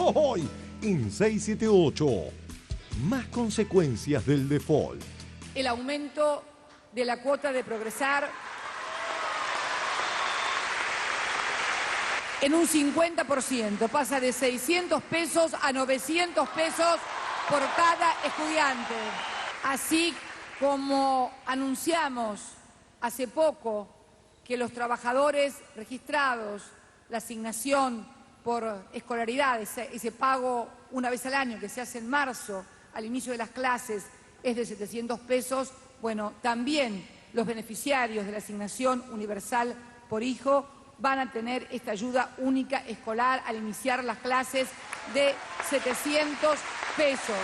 Hoy en 678. Más consecuencias del default. El aumento de la cuota de Progresar en un 50%, pasa de 600 pesos a 900 pesos por cada estudiante. Así como anunciamos hace poco que los trabajadores registrados, la asignación por escolaridad, ese pago una vez al año que se hace en marzo al inicio de las clases es de 700 pesos, bueno, también los beneficiarios de la asignación universal por hijo van a tener esta ayuda única escolar al iniciar las clases de 700 pesos.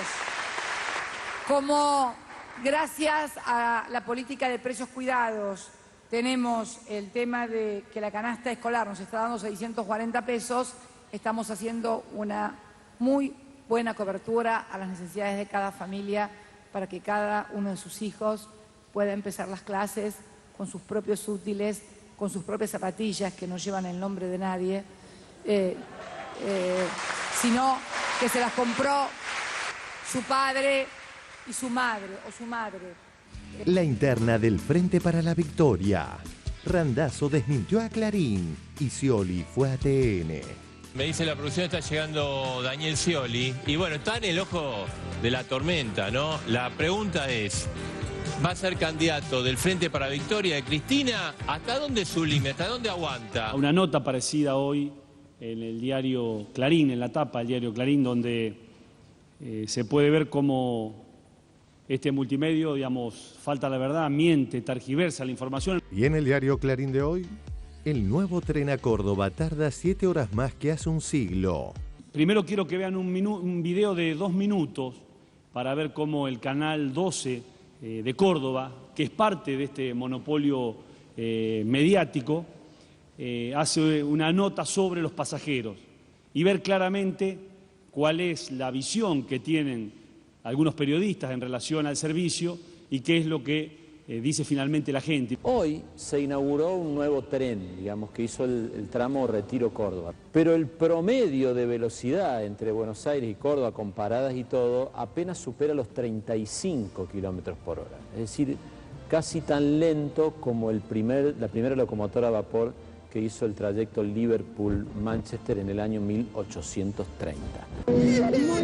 Como gracias a la política de precios cuidados tenemos el tema de que la canasta escolar nos está dando 640 pesos, estamos haciendo una muy buena cobertura a las necesidades de cada familia para que cada uno de sus hijos pueda empezar las clases con sus propios útiles, con sus propias zapatillas que no llevan el nombre de nadie, sino que se las compró su padre y su madre o su madre. La interna del Frente para la Victoria. Randazzo desmintió a Clarín y Scioli fue a TN. Me dice la producción está llegando Daniel Scioli y bueno, está en el ojo de la tormenta, ¿no? La pregunta es, ¿va a ser candidato del Frente para la Victoria de Cristina? ¿Hasta dónde es su límite? ¿Hasta dónde aguanta? Una nota parecida hoy en el diario Clarín, en la tapa del diario Clarín, donde se puede ver cómo este multimedio, digamos, falta la verdad, miente, tergiversa la información. Y en el diario Clarín de hoy, el nuevo tren a Córdoba tarda 7 horas más que hace un siglo. Primero quiero que vean un video de 2 minutos para ver cómo el canal 12 de Córdoba, que es parte de este monopolio mediático, hace una nota sobre los pasajeros y ver claramente cuál es la visión que tienen algunos periodistas en relación al servicio y qué es lo que dice finalmente la gente. Hoy se inauguró un nuevo tren, digamos, que hizo el tramo Retiro-Córdoba. Pero el promedio de velocidad entre Buenos Aires y Córdoba, comparadas y todo, apenas supera los 35 kilómetros por hora. Es decir, casi tan lento como la primera locomotora a vapor que hizo el trayecto Liverpool-Manchester en el año 1830. Muy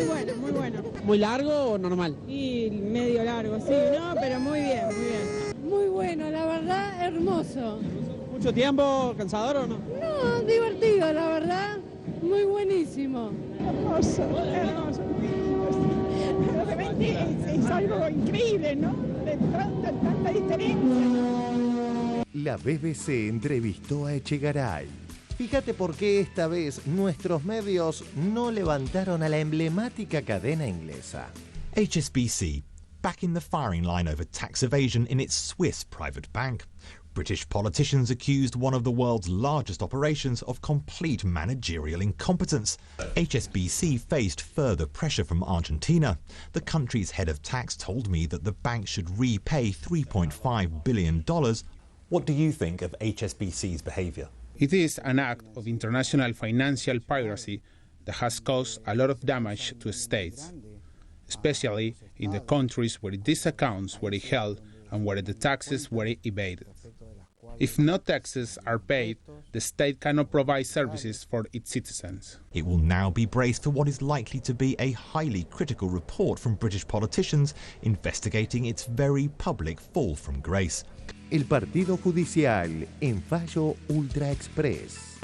bueno, muy bueno. ¿Muy largo o normal? Y medio largo, sí, no, pero muy bien, muy bien. Muy bueno, la verdad, hermoso. ¿Mucho tiempo? ¿Cansador o no? No, divertido, la verdad, muy buenísimo. Hermoso, hermoso. Realmente es algo increíble, ¿no? De tanta diferencia. La BBC entrevistó a Echegaray. Fíjate por qué esta vez nuestros medios no levantaron a la emblemática cadena inglesa. HSBC, back in the firing line over tax evasion in its Swiss private bank. British politicians accused one of the world's largest operations of complete managerial incompetence. HSBC faced further pressure from Argentina. The country's head of tax told me that the bank should repay $3.5 billion. What do you think of HSBC's behaviour? It is an act of international financial piracy that has caused a lot of damage to states, especially in the countries where these accounts were held and where the taxes were evaded. If no taxes are paid, the state cannot provide services for its citizens. It will now be braced for what is likely to be a highly critical report from British politicians investigating its very public fall from grace. El Partido Judicial en fallo Ultra Express.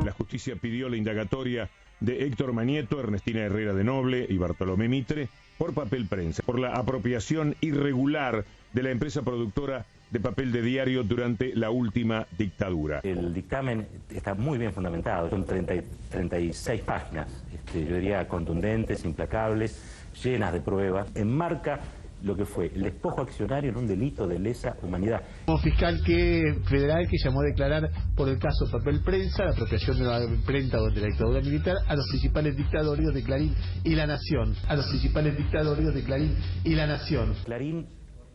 La justicia pidió la indagatoria de Héctor Manieto, Ernestina Herrera de Noble y Bartolomé Mitre por papel prensa, por la apropiación irregular de la empresa productora de papel de diario durante la última dictadura. El dictamen está muy bien fundamentado, son 36 páginas, yo diría contundentes, implacables, llenas de pruebas, enmarca lo que fue el despojo accionario en un delito de lesa humanidad. Como fiscal federal que llamó a declarar por el caso papel prensa, la apropiación de la imprenta de la dictadura militar a los principales dictatorios de Clarín y La Nación. A los principales dictatorios de Clarín y La Nación. Clarín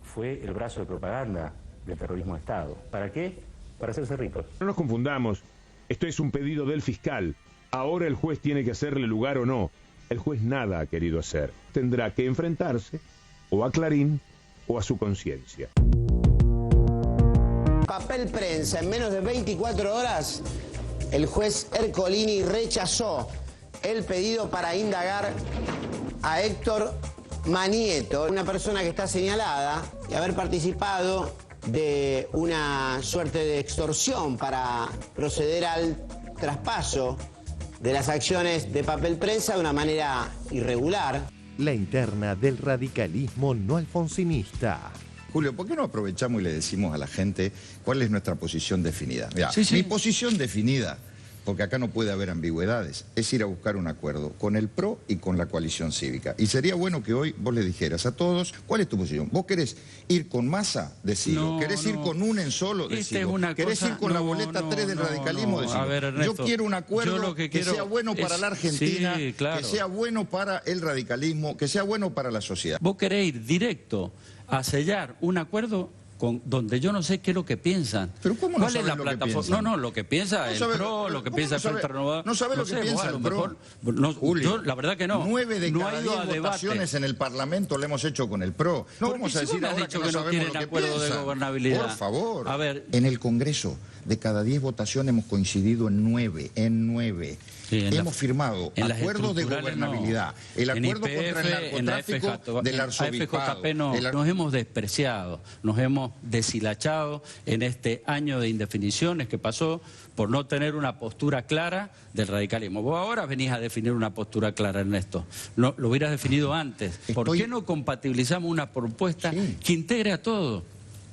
fue el brazo de propaganda del terrorismo de Estado. ¿Para qué? Para hacerse ricos. No nos confundamos, esto es un pedido del fiscal. Ahora el juez tiene que hacerle lugar o no. El juez nada ha querido hacer. Tendrá que enfrentarse o a Clarín o a su conciencia. Papel Prensa. En menos de 24 horas, el juez Ercolini rechazó el pedido para indagar a Héctor Manieto, una persona que está señalada de haber participado de una suerte de extorsión para proceder al traspaso de las acciones de Papel Prensa de una manera irregular. La interna del radicalismo no alfonsinista. Julio, ¿por qué no aprovechamos y le decimos a la gente cuál es nuestra posición definida? Mirá, mi posición definida, porque acá no puede haber ambigüedades, es ir a buscar un acuerdo con el PRO y con la coalición cívica. Y sería bueno que hoy vos le dijeras a todos, ¿cuál es tu posición? ¿Vos querés ir con Massa? Decilo. ¿Querés ir con un solo? Decilo. ¿Querés ir con la boleta 3 del radicalismo? Decilo. A ver, Ernesto, yo quiero un acuerdo que sea bueno para la Argentina, que sea bueno para el radicalismo, que sea bueno para la sociedad. Vos querés ir directo a sellar un acuerdo donde yo no sé qué es lo que piensan. ¿Pero cómo no sabes lo que piensan? No, lo que piensa el PRO, lo que piensa el Frente Renovador. ¿No sabes lo que piensa el PRO? Julio, yo la verdad que no. 9 de cada 10 votaciones en el Parlamento lo hemos hecho con el PRO. No vamos a decir ahora que no sabemos lo que piensan. De gobernabilidad. Por favor. A ver, en el Congreso, de cada 10 votaciones hemos coincidido en 9. Hemos firmado acuerdos de gobernabilidad. El acuerdo contra el narcotráfico del arzobispado. Nos hemos despreciado, nos hemos deshilachado en este año de indefiniciones que pasó por no tener una postura clara del radicalismo. Vos ahora venís a definir una postura clara, Ernesto. No, lo hubieras definido antes. ¿Por qué no compatibilizamos una propuesta que integre a todo?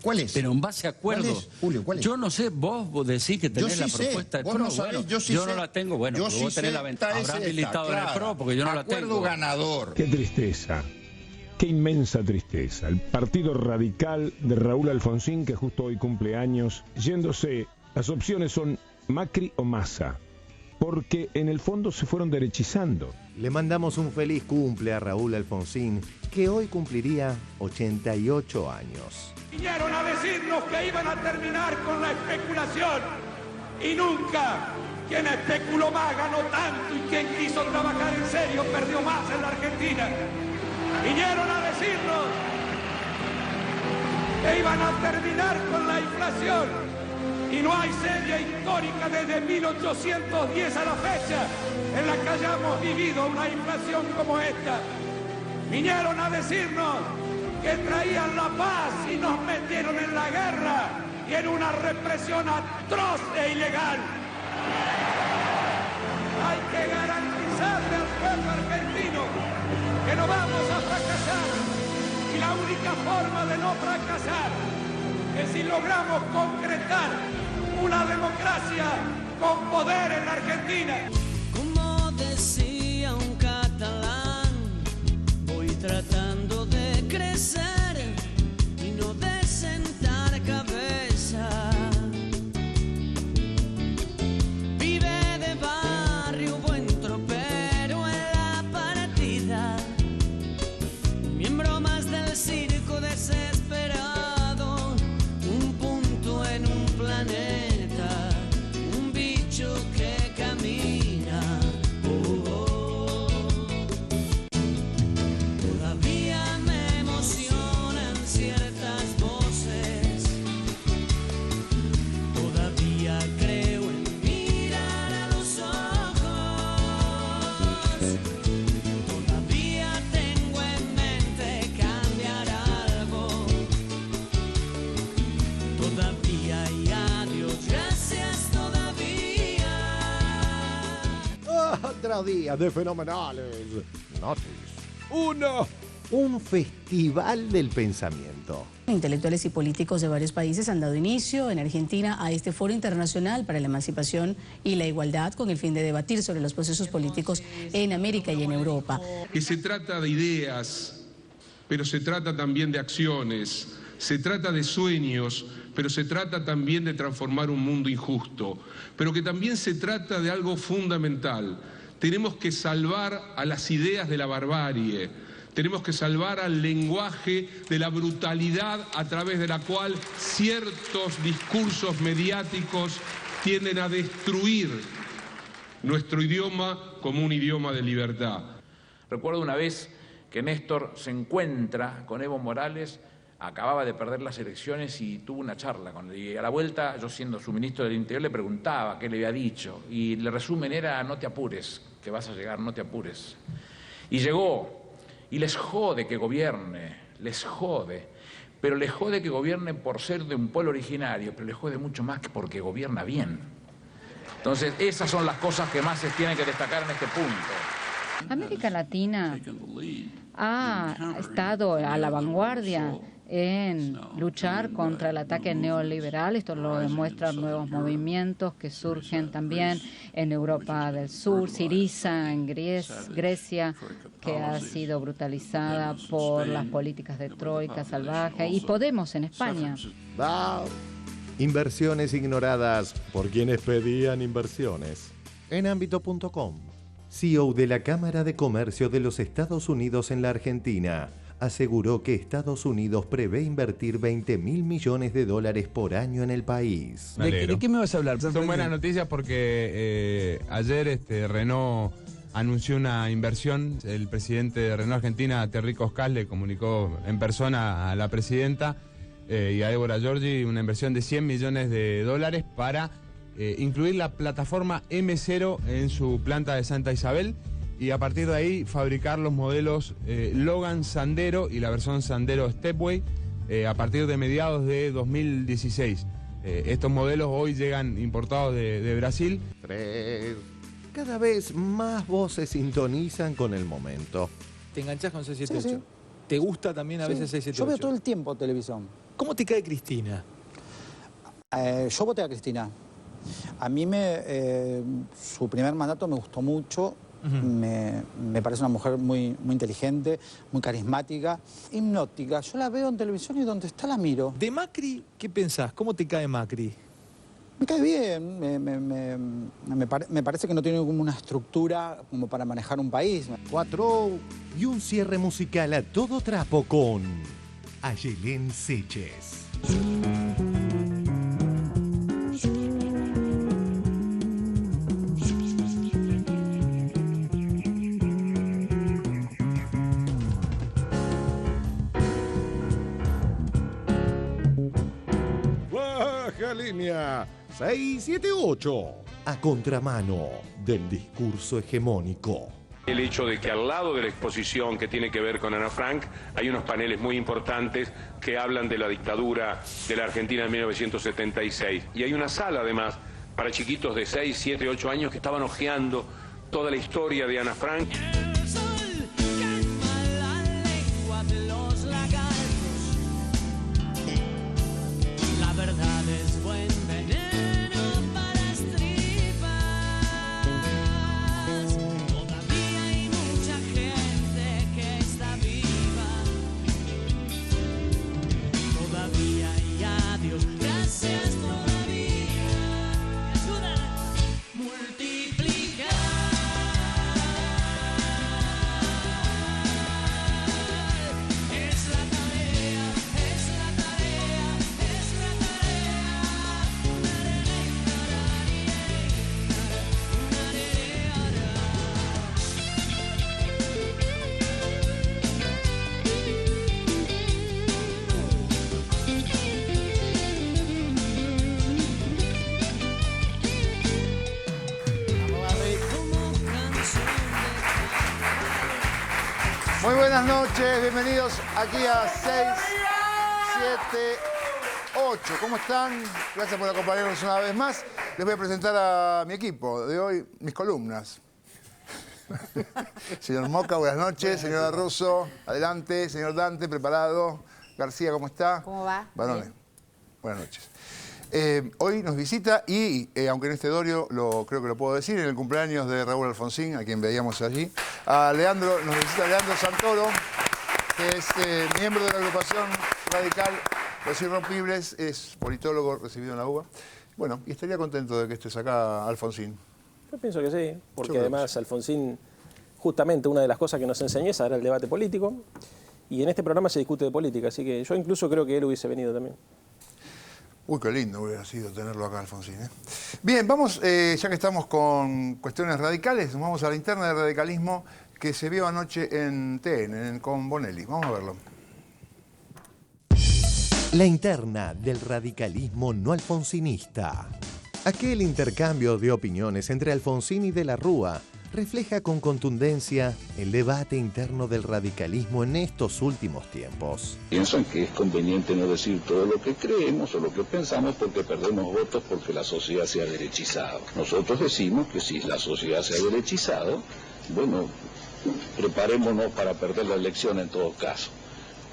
¿Cuál es? Pero en base a acuerdos. ¿Cuál es, Julio? ¿Cuál es? Yo no sé, vos decís que tenés la propuesta del PRO. No sabés, yo no la tengo. Bueno, vos tenés la ventaja. Habrás militado en el PRO porque yo no la tengo. Acuerdo ganador. Qué tristeza. Qué inmensa tristeza. El Partido Radical de Raúl Alfonsín, que justo hoy cumple años, yéndose, las opciones son Macri o Massa, porque en el fondo se fueron derechizando. Le mandamos un feliz cumple a Raúl Alfonsín, que hoy cumpliría 88 años. Vinieron a decirnos que iban a terminar con la especulación y nunca. Quien especuló más ganó tanto y quien quiso trabajar en serio perdió más en la Argentina. Vinieron a decirnos que iban a terminar con la inflación y no hay serie histórica desde 1810 a la fecha en la que hayamos vivido una inflación como esta. Vinieron a decirnos que traían la paz y nos metieron en la guerra y en una represión atroz e ilegal. Hay que garantizarle al pueblo argentino que no vamos a fracasar y la única forma de no fracasar es si logramos concretar una democracia con poder en la Argentina. Como decía un catalán, voy tratando de crecer y no de sentar cabeza. Vive de barrio, buen tropero en la partida, miembro más del circo desesperado, un punto en un planeta, un bicho que camina. Todavía me emocionan ciertas voces, todavía creo en mirar a los ojos, todavía tengo en mente cambiar algo, todavía y adiós, gracias todavía. Otro día de fenomenales. Notis. Un festival del pensamiento. Intelectuales y políticos de varios países han dado inicio en Argentina a este Foro Internacional para la Emancipación y la Igualdad con el fin de debatir sobre los procesos políticos en América y en Europa. Que se trata de ideas, pero se trata también de acciones, se trata de sueños, pero se trata también de transformar un mundo injusto, pero que también se trata de algo fundamental. Tenemos que salvar a las ideas de la barbarie, tenemos que salvar al lenguaje de la brutalidad a través de la cual ciertos discursos mediáticos tienden a destruir nuestro idioma como un idioma de libertad. Recuerdo una vez que Néstor se encuentra con Evo Morales, acababa de perder las elecciones y tuvo una charla con él. Y a la vuelta, yo siendo su ministro del Interior, le preguntaba qué le había dicho. Y el resumen era: no te apures, que vas a llegar, no te apures. Y llegó, y les jode que gobierne, les jode. Pero les jode que gobierne por ser de un pueblo originario, pero les jode mucho más que porque gobierna bien. Entonces, esas son las cosas que más se tienen que destacar en este punto. América Latina ha estado a la vanguardia en luchar contra el ataque neoliberal. Esto lo demuestran nuevos movimientos que surgen también en Europa del Sur, Syriza en Grecia, que ha sido brutalizada por las políticas de troika salvaje, y Podemos en España. Inversiones ignoradas por quienes pedían inversiones. En ámbito.com, CEO de la Cámara de Comercio de los Estados Unidos en la Argentina, aseguró que Estados Unidos prevé invertir $20.000 millones por año en el país. ¿De qué me vas a hablar? Son buenas noticias porque ayer Renault anunció una inversión. El presidente de Renault Argentina, Thierry Coscas, le comunicó en persona a la presidenta y a Débora Giorgi una inversión de $100 millones para incluir la plataforma M0 en su planta de Santa Isabel, y a partir de ahí fabricar los modelos Logan Sandero y la versión Sandero Stepway a partir de mediados de 2016. Estos modelos hoy llegan importados de Brasil. Cada vez más voces sintonizan con el momento. ¿Te enganchás con 678? Sí, sí. ¿Te gusta también a veces 678? Yo veo todo el tiempo televisión. ¿Cómo te cae Cristina? Yo voté a Cristina. A mí su primer mandato me gustó mucho. Me parece una mujer muy inteligente, muy carismática, hipnótica. Yo la veo en televisión y donde está la miro. ¿De Macri qué pensás? ¿Cómo te cae Macri? Me cae bien, me parece que no tiene como una estructura como para manejar un país. 4 y un cierre musical a todo trapo con Ayelén Seches. Línea 678, a contramano del discurso hegemónico. El hecho de que al lado de la exposición que tiene que ver con Ana Frank hay unos paneles muy importantes que hablan de la dictadura de la Argentina en 1976. Y hay una sala además para chiquitos de 6, 7, 8 años que estaban hojeando toda la historia de Ana Frank. La verdad es buen veneno para estripas. Todavía hay mucha gente que está viva. Todavía hay adiós, gracias todavía. Ayuda a multiplicar. Es la tarea, es la tarea, es la Muy buenas noches, bienvenidos aquí a 678. ¿Cómo están? Gracias por acompañarnos una vez más. Les voy a presentar a mi equipo de hoy, mis columnas. Señor Moca, buenas noches. Señora Russo, adelante. Señor Dante, preparado. García, ¿cómo está? ¿Cómo va? Varones, buenas noches. Hoy nos visita y, aunque en este dorio creo que lo puedo decir, en el cumpleaños de Raúl Alfonsín, a quien veíamos allí, nos visita Leandro Santoro, que es miembro de la agrupación radical Los Irrompibles, es politólogo recibido en la UBA. Bueno, y estaría contento de que estés acá, Alfonsín. Yo pienso que sí, porque además Alfonsín, justamente una de las cosas que nos enseñó era el debate político, y en este programa se discute de política, así que yo incluso creo que él hubiese venido también. Uy, qué lindo hubiera sido tenerlo acá, Alfonsín, ¿eh? Bien, vamos, ya que estamos con cuestiones radicales, nos vamos a la interna del radicalismo que se vio anoche en TN, con Bonelli. Vamos a verlo. La interna del radicalismo no alfonsinista. Aquel intercambio de opiniones entre Alfonsín y de la Rúa refleja con contundencia el debate interno del radicalismo en estos últimos tiempos. Piensan que es conveniente no decir todo lo que creemos o lo que pensamos porque perdemos votos porque la sociedad se ha derechizado. Nosotros decimos que si la sociedad se ha derechizado, bueno, preparémonos para perder la elección en todo caso,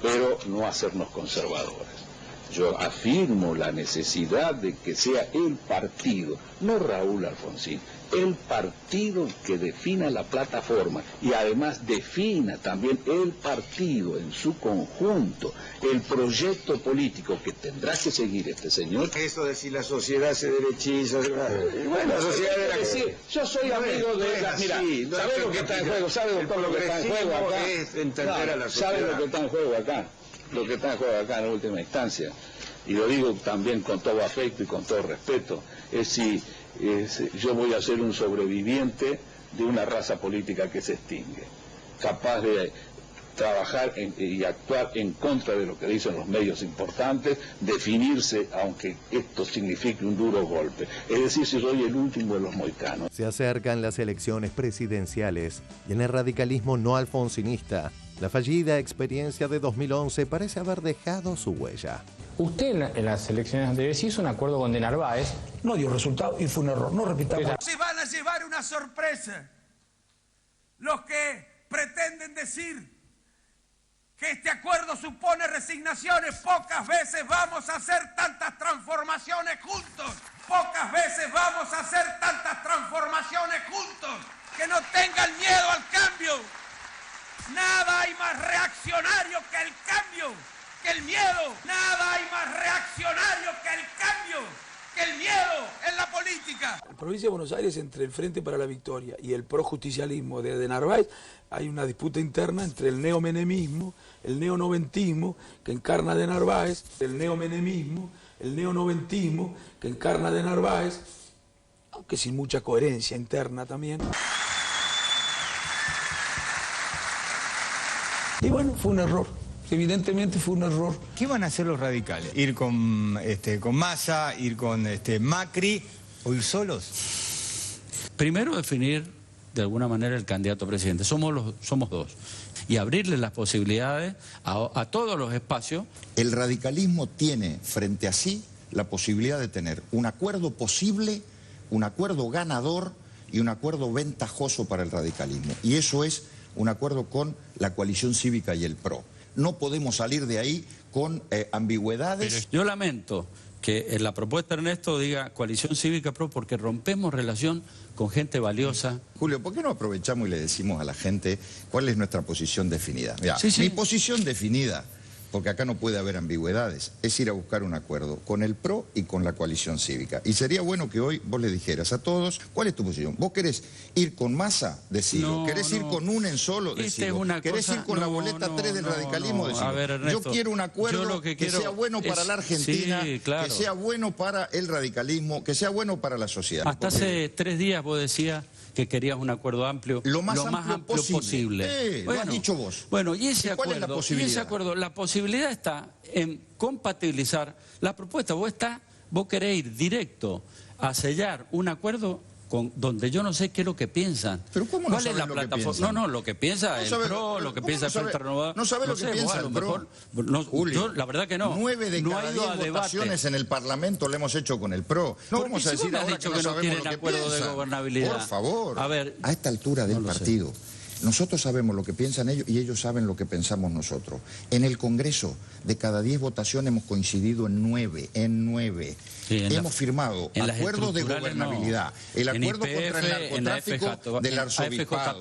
pero no hacernos conservadores. Yo afirmo la necesidad de que sea el partido, no Raúl Alfonsín, el partido que defina la plataforma y además defina también el partido en su conjunto, el proyecto político que tendrá que seguir este señor. Eso de si la sociedad se derechiza, bueno, la sociedad de la que... Yo soy amigo de ella. Mira, ¿sabe lo que está en juego? ¿Sabe, doctor, lo que está en juego acá? Es entender a la sociedad. ¿Sabe lo que está en juego acá? Lo que está en juego acá en última instancia, y lo digo también con todo afecto y con todo respeto, es si yo voy a ser un sobreviviente de una raza política que se extingue, capaz de trabajar y actuar en contra de lo que dicen los medios importantes, definirse aunque esto signifique un duro golpe, es decir, si soy el último de los moicanos. Se acercan las elecciones presidenciales y en el radicalismo no alfonsinista, la fallida experiencia de 2011 parece haber dejado su huella. Usted en las elecciones anteriores hizo un acuerdo con De Narváez. No dio resultado y fue un error. No repitamos. Se van a llevar una sorpresa los que pretenden decir que este acuerdo supone resignaciones. Pocas veces vamos a hacer tantas transformaciones juntos. Pocas veces vamos a hacer tantas transformaciones juntos. Que no tengan miedo al cambio. Nada hay más reaccionario que el cambio, que el miedo. Nada hay más reaccionario que el cambio, que el miedo en la política. En la provincia de Buenos Aires, entre el Frente para la Victoria y el projusticialismo de Narváez, hay una disputa interna entre el neomenemismo, el neonoventismo, que encarna de Narváez, el neomenemismo, el neonoventismo, que encarna de Narváez, aunque sin mucha coherencia interna también. Y bueno, fue un error. Evidentemente fue un error. ¿Qué van a hacer los radicales? ¿Ir con Massa, ir con Macri o ir solos? Primero definir de alguna manera el candidato a presidente. Somos dos. Y abrirle las posibilidades a todos los espacios. El radicalismo tiene frente a sí la posibilidad de tener un acuerdo posible, un acuerdo ganador y un acuerdo ventajoso para el radicalismo. Y eso es un acuerdo con la coalición cívica y el PRO. No podemos salir de ahí con ambigüedades. Pero yo lamento que en la propuesta de Ernesto diga coalición cívica PRO porque rompemos relación con gente valiosa. Julio, ¿por qué no aprovechamos y le decimos a la gente cuál es nuestra posición definida? Mirá, sí. Mi posición definida, porque acá no puede haber ambigüedades, es ir a buscar un acuerdo con el PRO y con la coalición cívica. Y sería bueno que hoy vos le dijeras a todos, ¿cuál es tu posición? ¿Vos querés ir con Massa? Decilo. ¿Querés ir con un solo? Decilo. ¿Querés ir con la boleta 3 del radicalismo? Decilo. A ver, Ernesto, yo quiero un acuerdo que sea bueno para la Argentina, sí, claro, que sea bueno para el radicalismo, que sea bueno para la sociedad. Hasta hace 3 días vos decías que querías un acuerdo amplio, lo más amplio posible. Bueno, lo has dicho vos. Bueno, y ese acuerdo, ¿cuál es la posibilidad? La posibilidad está en compatibilizar la propuesta. Vos querés ir directo a sellar un acuerdo donde yo no sé qué es lo que piensan. ¿Pero cómo no ¿Cuál es la plataforma? No, lo que piensa el PRO, lo que piensa el Frente Renovador. No sabe lo que piensa el PRO. Julio, yo la verdad que no. 9 de cada 10 votaciones en el Parlamento lo hemos hecho con el PRO. No vamos a decir ahora que no sabemos lo que acuerdo de gobernabilidad. Por favor. A ver, a esta altura del partido, nosotros sabemos lo que piensan ellos y ellos saben lo que pensamos nosotros. En el Congreso, de cada 10 votaciones hemos coincidido en 9. Sí, hemos firmado acuerdos de gobernabilidad, el acuerdo contra el narcotráfico del arzobispado.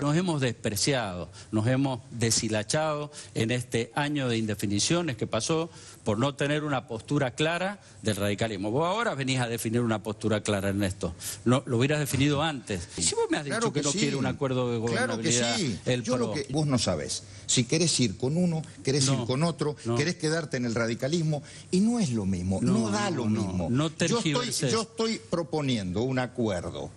Nos hemos despreciado, nos hemos deshilachado en este año de indefiniciones que pasó por no tener una postura clara del radicalismo. Vos ahora venís a definir una postura clara en esto. No, lo hubieras definido antes. Si vos me has dicho que no quiere un acuerdo de gobernabilidad. responsabilidad el Yo PRO. lo que vos no sabés. Si querés ir con uno, querés ir con otro, querés quedarte en el radicalismo, y no es lo mismo, no da lo mismo. Yo estoy proponiendo un acuerdo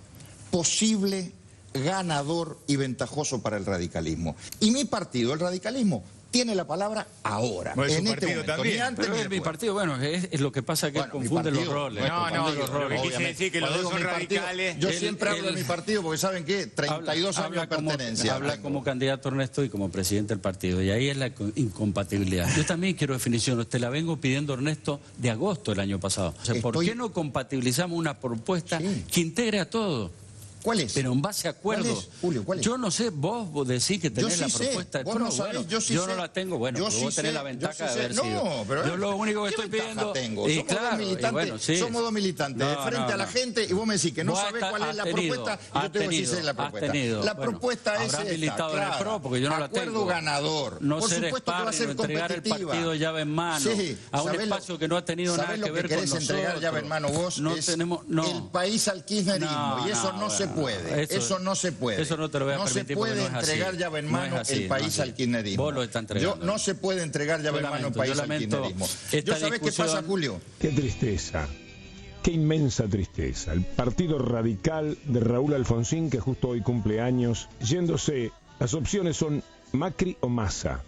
posible, ganador y ventajoso para el radicalismo. Y mi partido, el radicalismo, tiene la palabra ahora, Bueno, en este momento, también. ni antes Pero ni es mi después. partido, bueno, es lo que pasa que él confunde los roles. Lo que quise decir que los dos son radicales. Yo siempre hablo de mi partido porque ¿saben qué? 32 años de pertenencia. Habla como candidato Ernesto y como presidente del partido, y ahí es la incompatibilidad. Yo también quiero definición, te la vengo pidiendo, Ernesto, de agosto del año pasado. O sea, ¿por qué no compatibilizamos una propuesta que integre a todo? ¿Cuál es? Pero en base a acuerdos. ¿Cuál es, Julio? ¿Cuál es? Yo no sé, vos decís que tenés Yo la sí sé. propuesta de Vos PRO. no sabés, Bueno, yo sí yo sé. no la tengo, bueno, Yo pero sí vos tenés sé, la ventaja yo de sí haber sé. sido. No, pero yo lo único que ¿qué estoy ventaja pidiendo... tengo? Y Somos claro, dos militantes, bueno, sí. somos dos militantes de frente a la gente, y vos me decís que no Vos sabés cuál es la has tenido, propuesta, y yo tengo que decir la propuesta. La propuesta es habrás esta, militado en el clara. PRO, porque yo no la tengo. Acuerdo ganador. No Por ser supuesto que va a ser sparring, entregar el competitiva. partido llave en mano Sí, a un ¿sabés espacio que no ha tenido nada ¿sabés que lo ver que con querés nosotros? entregar llave en mano vos? No Es tenemos... el país al kirchnerismo, y eso no se puede. Eso no se puede. Eso no te lo voy a permitir, No se porque puede no es así. entregar llave en No mano es así, el no es país así. al kirchnerismo. Vos lo estás entregando. No se puede entregar llave en mano el país al kirchnerismo. ¿Yo sabés qué pasa, Julio? Qué tristeza, qué inmensa tristeza. El Partido Radical de Raúl Alfonsín, que justo hoy cumple años, yéndose, las opciones son Macri o Massa,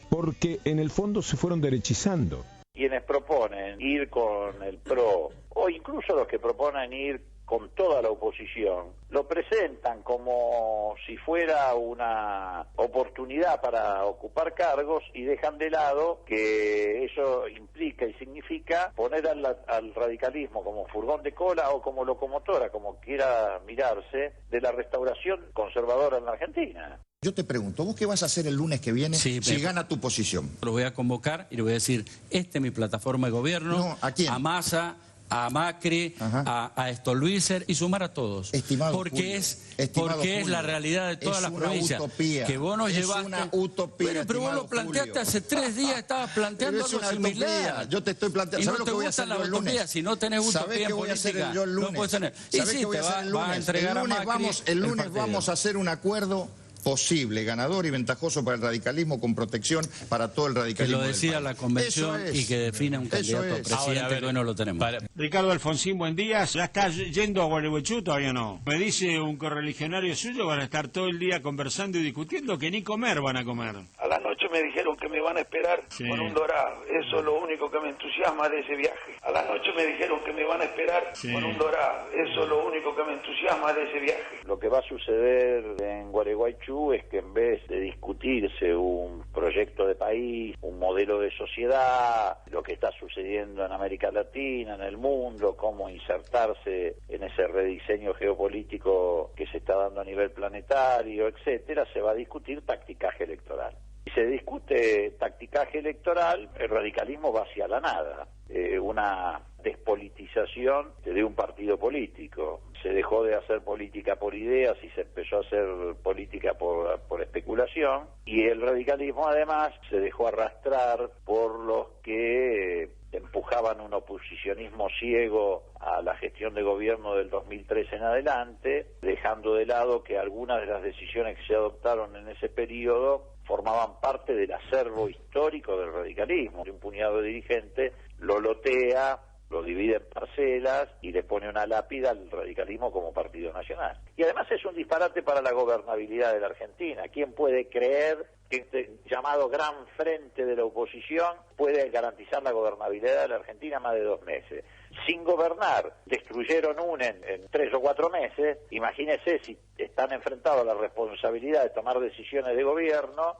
porque en el fondo se fueron derechizando. Quienes proponen ir con el PRO, o incluso los que proponen ir con toda la oposición, lo presentan como si fuera una oportunidad para ocupar cargos y dejan de lado que eso implica y significa poner al radicalismo como furgón de cola o como locomotora, como quiera mirarse, de la restauración conservadora en la Argentina. Yo te pregunto, ¿vos qué vas a hacer el lunes que viene si gana tu posición? Lo voy a convocar y le voy a decir, esta es mi plataforma de gobierno, No, ¿a quién? a Massa, a Macri, a Stolbizer y sumar a todos. Estimado porque Julio, porque es la realidad de todas las provincias. Utopía. Que vos nos llevaste. Es una utopía. Bueno, pero vos lo planteaste hace 3 días, estabas planteando Pero es algo una similar. utopía. Yo te estoy planteando. Y no ¿Sabés lo te que voy a gusta hacer la yo el utopía, lunes? si no tenés utopía ¿Sabés qué en voy a hacer política, yo el lunes? no puedes tener. Y ¿Sabés sí, qué voy a te hacer el vas a lunes? entregar a Macri El lunes partido. vamos a hacer un acuerdo posible, ganador y ventajoso para el radicalismo, con protección para todo el Que radicalismo. lo decida la convención y que defina un candidato a presidente. Ahora, a ver, que hoy no lo tenemos. Ricardo Alfonsín, buen día. ¿Ya está yendo a Gualeguaychú? Todavía no. Me dice un correligionario suyo, van a estar todo el día conversando y discutiendo, que ni comer van a comer. A la noche me dijeron que me van a esperar con un dorado. Eso es lo único que me entusiasma de ese viaje. A la noche me dijeron que me van a esperar con un dorado. Eso es lo único que me entusiasma de ese viaje. Lo que va a suceder en Gualeguaychú es que en vez de discutirse un proyecto de país, un modelo de sociedad, lo que está sucediendo en América Latina, en el mundo, cómo insertarse en ese rediseño geopolítico que se está dando a nivel planetario, etcétera, se va a discutir tacticaje electoral. Si se discute tacticaje electoral, el radicalismo va hacia la nada, una despolitización de un partido político. Se dejó de hacer política por ideas y se empezó a hacer política por especulación, y el radicalismo además se dejó arrastrar por los que empujaban un oposicionismo ciego a la gestión de gobierno del 2003 en adelante, dejando de lado que algunas de las decisiones que se adoptaron en ese periodo formaban parte del acervo histórico del radicalismo. Un puñado de dirigentes lo lotea, lo divide en parcelas y le pone una lápida al radicalismo como partido nacional. Y además es un disparate para la gobernabilidad de la Argentina. ¿Quién puede creer que este llamado gran frente de la oposición puede garantizar la gobernabilidad de la Argentina más de 2 meses? Sin gobernar, destruyeron en 3 o 4 meses. Imagínese, si están enfrentados a la responsabilidad de tomar decisiones de gobierno,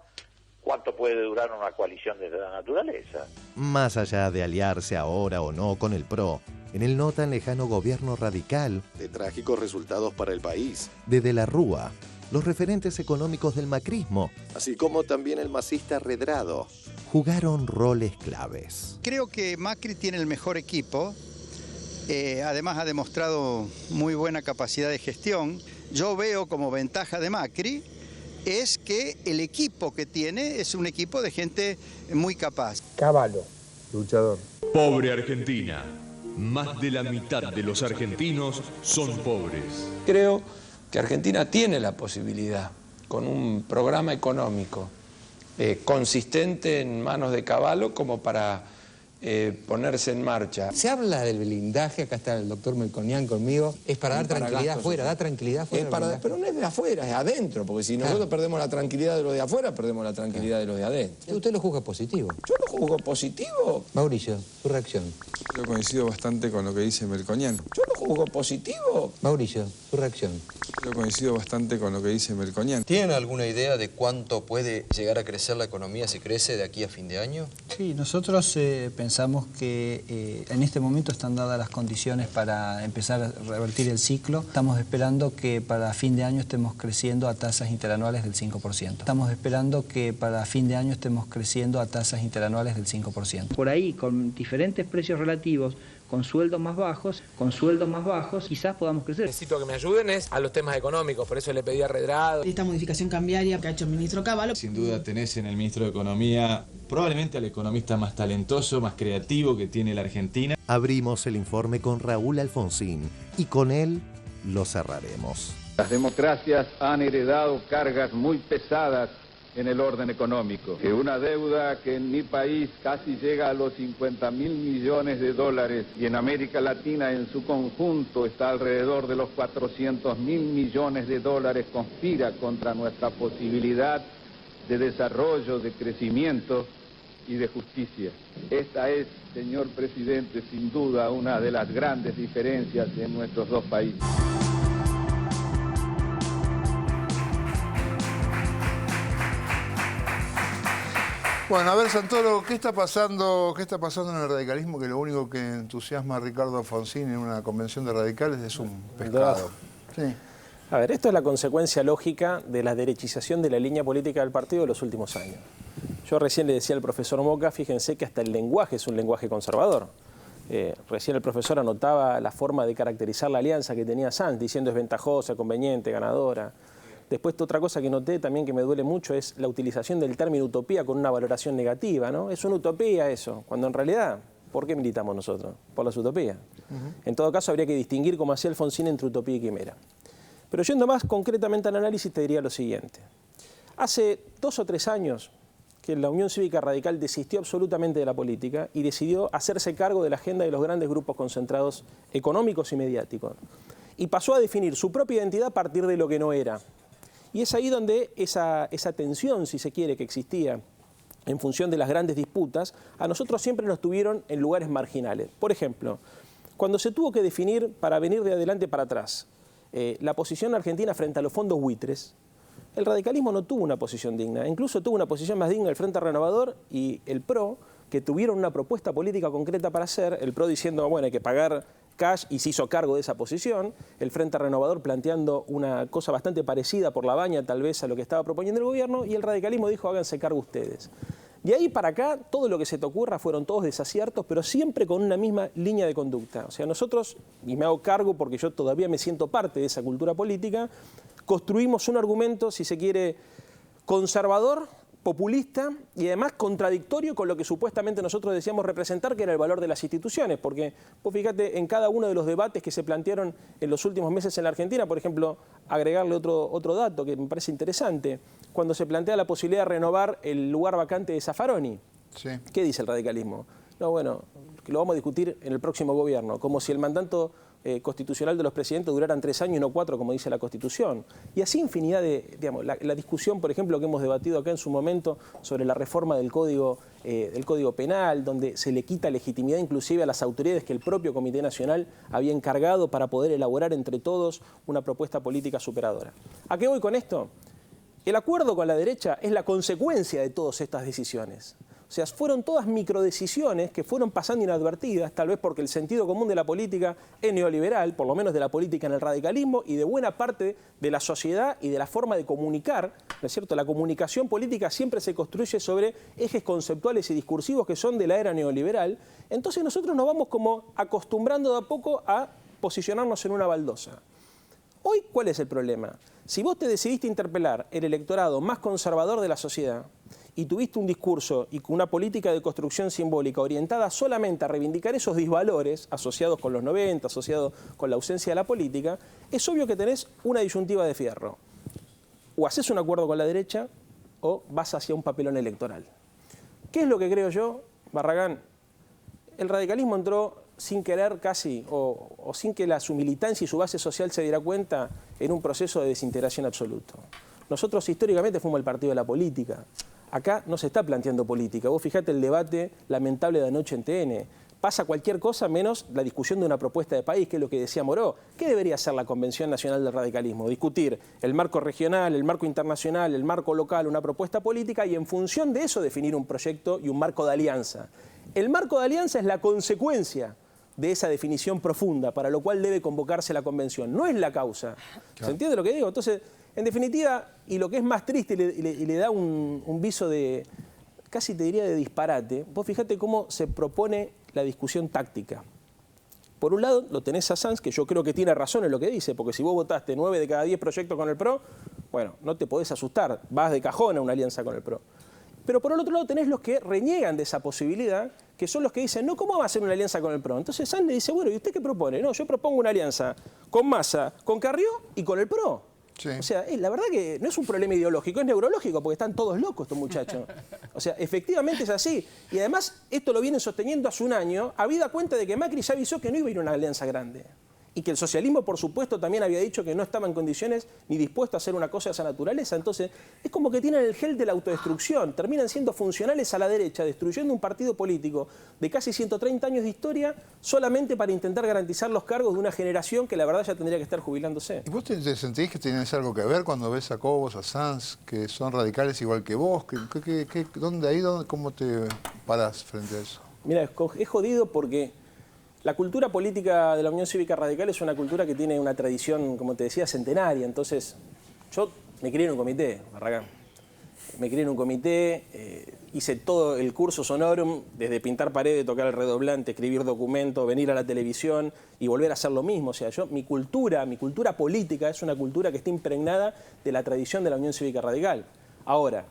¿cuánto puede durar una coalición de la naturaleza? Más allá de aliarse ahora o no con el PRO, en el no tan lejano gobierno radical, de trágicos resultados para el país, de la Rúa, los referentes económicos del macrismo, así como también el masista Redrado, jugaron roles claves. Creo que Macri tiene el mejor equipo, además ha demostrado muy buena capacidad de gestión. Yo veo como ventaja de Macri es que el equipo que tiene es un equipo de gente muy capaz. Caballo, luchador. Pobre Argentina. Más de la mitad de los argentinos son pobres. Creo que Argentina tiene la posibilidad con un programa económico consistente en manos de Cavallo como para ponerse en marcha. Se habla del blindaje, acá está el doctor Melconian conmigo, es para dar tranquilidad afuera, da tranquilidad afuera. Pero no es de afuera, es adentro, porque si nosotros perdemos la tranquilidad de los de afuera, perdemos la tranquilidad de los de adentro. ¿Usted lo juzga positivo? ¿Yo lo juzgo positivo? Mauricio, su reacción. Yo coincido bastante con lo que dice Melconian. ¿Yo lo juzgo positivo? Mauricio, su reacción. Yo coincido bastante con lo que dice Melconian. ¿Tienen alguna idea de cuánto puede llegar a crecer la economía si crece de aquí a fin de año? Sí, nosotros pensamos que en este momento están dadas las condiciones para empezar a revertir el ciclo. Estamos esperando que para fin de año estemos creciendo a tasas interanuales del 5%. Estamos esperando que para fin de año estemos creciendo a tasas interanuales del 5%. Por ahí, con diferentes precios relativos, con sueldos más bajos, quizás podamos crecer. Necesito que me ayuden a los temas económicos, por eso le pedí a Redrado. Esta modificación cambiaria que ha hecho el ministro Cavallo. Sin duda tenés en el ministro de Economía probablemente al economista más talentoso, más creativo que tiene la Argentina. Abrimos el informe con Raúl Alfonsín y con él lo cerraremos. Las democracias han heredado cargas muy pesadas en el orden económico, que una deuda que en mi país casi llega a los 50.000 millones de dólares y en América Latina en su conjunto está alrededor de los 400.000 millones de dólares, conspira contra nuestra posibilidad de desarrollo, de crecimiento y de justicia. Esta es, señor presidente, sin duda una de las grandes diferencias en nuestros dos países. Bueno, a ver, Santoro, ¿qué está pasando en el radicalismo? Que lo único que entusiasma a Ricardo Alfonsín en una convención de radicales es un pescado. Sí. A ver, esto es la consecuencia lógica de la derechización de la línea política del partido de los últimos años. Yo recién le decía al profesor Moca, fíjense que hasta el lenguaje es un lenguaje conservador. Recién el profesor anotaba la forma de caracterizar la alianza que tenía Sanz, diciendo es ventajosa, conveniente, ganadora. Después, otra cosa que noté también que me duele mucho es la utilización del término utopía con una valoración negativa, ¿no? Es una utopía eso, cuando en realidad, ¿por qué militamos nosotros? Por las utopías. En todo caso, habría que distinguir, como hacía Alfonsín, entre utopía y quimera. Pero yendo más concretamente al análisis, te diría lo siguiente. Hace 2 o 3 años que la Unión Cívica Radical desistió absolutamente de la política y decidió hacerse cargo de la agenda de los grandes grupos concentrados económicos y mediáticos. Y pasó a definir su propia identidad a partir de lo que no era. Y es ahí donde esa tensión, si se quiere, que existía en función de las grandes disputas, a nosotros siempre nos tuvieron en lugares marginales. Por ejemplo, cuando se tuvo que definir, para venir de adelante para atrás, la posición argentina frente a los fondos buitres, el radicalismo no tuvo una posición digna. Incluso tuvo una posición más digna el Frente Renovador y el PRO, que tuvieron una propuesta política concreta para hacer, el PRO diciendo, bueno, hay que pagar cash y se hizo cargo de esa posición, el Frente Renovador planteando una cosa bastante parecida por la baña tal vez a lo que estaba proponiendo el gobierno, y el radicalismo dijo háganse cargo ustedes. De ahí para acá, todo lo que se te ocurra fueron todos desaciertos, pero siempre con una misma línea de conducta. O sea, nosotros, y me hago cargo porque yo todavía me siento parte de esa cultura política, construimos un argumento, si se quiere, conservador, populista y además contradictorio con lo que supuestamente nosotros decíamos representar, que era el valor de las instituciones, porque vos fíjate en cada uno de los debates que se plantearon en los últimos meses en la Argentina, por ejemplo, agregarle otro dato que me parece interesante, cuando se plantea la posibilidad de renovar el lugar vacante de Zaffaroni. Sí. ¿Qué dice el radicalismo? No, bueno, lo vamos a discutir en el próximo gobierno, como si el mandato constitucional de los presidentes duraran 3 años y no 4, como dice la Constitución. Y así infinidad de, digamos, la discusión, por ejemplo, que hemos debatido acá en su momento sobre la reforma del Código Penal, donde se le quita legitimidad inclusive a las autoridades que el propio Comité Nacional había encargado para poder elaborar entre todos una propuesta política superadora. ¿A qué voy con esto? El acuerdo con la derecha es la consecuencia de todas estas decisiones. O sea, fueron todas microdecisiones que fueron pasando inadvertidas, tal vez porque el sentido común de la política es neoliberal, por lo menos de la política en el radicalismo y de buena parte de la sociedad y de la forma de comunicar, ¿no es cierto? La comunicación política siempre se construye sobre ejes conceptuales y discursivos que son de la era neoliberal. Entonces nosotros nos vamos como acostumbrando de a poco a posicionarnos en una baldosa. Hoy, ¿cuál es el problema? Si vos te decidiste interpelar el electorado más conservador de la sociedad y tuviste un discurso y una política de construcción simbólica orientada solamente a reivindicar esos disvalores asociados con los 90, asociados con la ausencia de la política, es obvio que tenés una disyuntiva de fierro. o haces un acuerdo con la derecha o vas hacia un papelón electoral. ¿Qué es lo que creo yo, Barragán? El radicalismo entró sin querer casi, o sin que su militancia y su base social se diera cuenta, en un proceso de desintegración absoluto. Nosotros históricamente fuimos el partido de la política. Acá no se está planteando política. Vos fijate el debate lamentable de anoche en TN. Pasa cualquier cosa menos la discusión de una propuesta de país, que es lo que decía Moró. ¿Qué debería hacer la Convención Nacional del Radicalismo? Discutir el marco regional, el marco internacional, el marco local, una propuesta política y en función de eso definir un proyecto y un marco de alianza. El marco de alianza es la consecuencia de esa definición profunda, para lo cual debe convocarse la Convención. No es la causa. ¿Se entiende lo que digo? Entonces, en definitiva, y lo que es más triste y le da un viso de, casi te diría de disparate, vos fíjate cómo se propone la discusión táctica. Por un lado, lo tenés a Sanz, que yo creo que tiene razón en lo que dice, porque si vos votaste 9 de cada 10 proyectos con el PRO, bueno, no te podés asustar, vas de cajón a una alianza con el PRO. Pero por el otro lado tenés los que reniegan de esa posibilidad, que son los que dicen, no, ¿cómo va a hacer una alianza con el PRO? Entonces Sanz le dice, bueno, ¿y usted qué propone? No, yo propongo una alianza con Massa, con Carrió y con el PRO. Sí. O sea, la verdad que no es un problema ideológico, es neurológico, porque están todos locos estos muchachos. O sea, efectivamente es así. Y además, esto lo vienen sosteniendo hace un año, habida cuenta de que Macri ya avisó que no iba a ir a una alianza grande. Y que el socialismo, por supuesto, también había dicho que no estaba en condiciones ni dispuesto a hacer una cosa de esa naturaleza. Entonces, es como que tienen el gel de la autodestrucción. Terminan siendo funcionales a la derecha, destruyendo un partido político de casi 130 años de historia solamente para intentar garantizar los cargos de una generación que la verdad ya tendría que estar jubilándose. ¿Y vos te sentís que tienes algo que ver cuando ves a Cobos, a Sanz, que son radicales igual que vos? ¿Cómo te parás frente a eso? Mira, es jodido porque la cultura política de la Unión Cívica Radical es una cultura que tiene una tradición, como te decía, centenaria. Entonces, yo me crié en un comité, Barragán. Me crié en un comité, hice todo el curso sonorum, desde pintar paredes, tocar el redoblante, escribir documentos, venir a la televisión y volver a hacer lo mismo. O sea, mi cultura política es una cultura que está impregnada de la tradición de la Unión Cívica Radical. Ahora,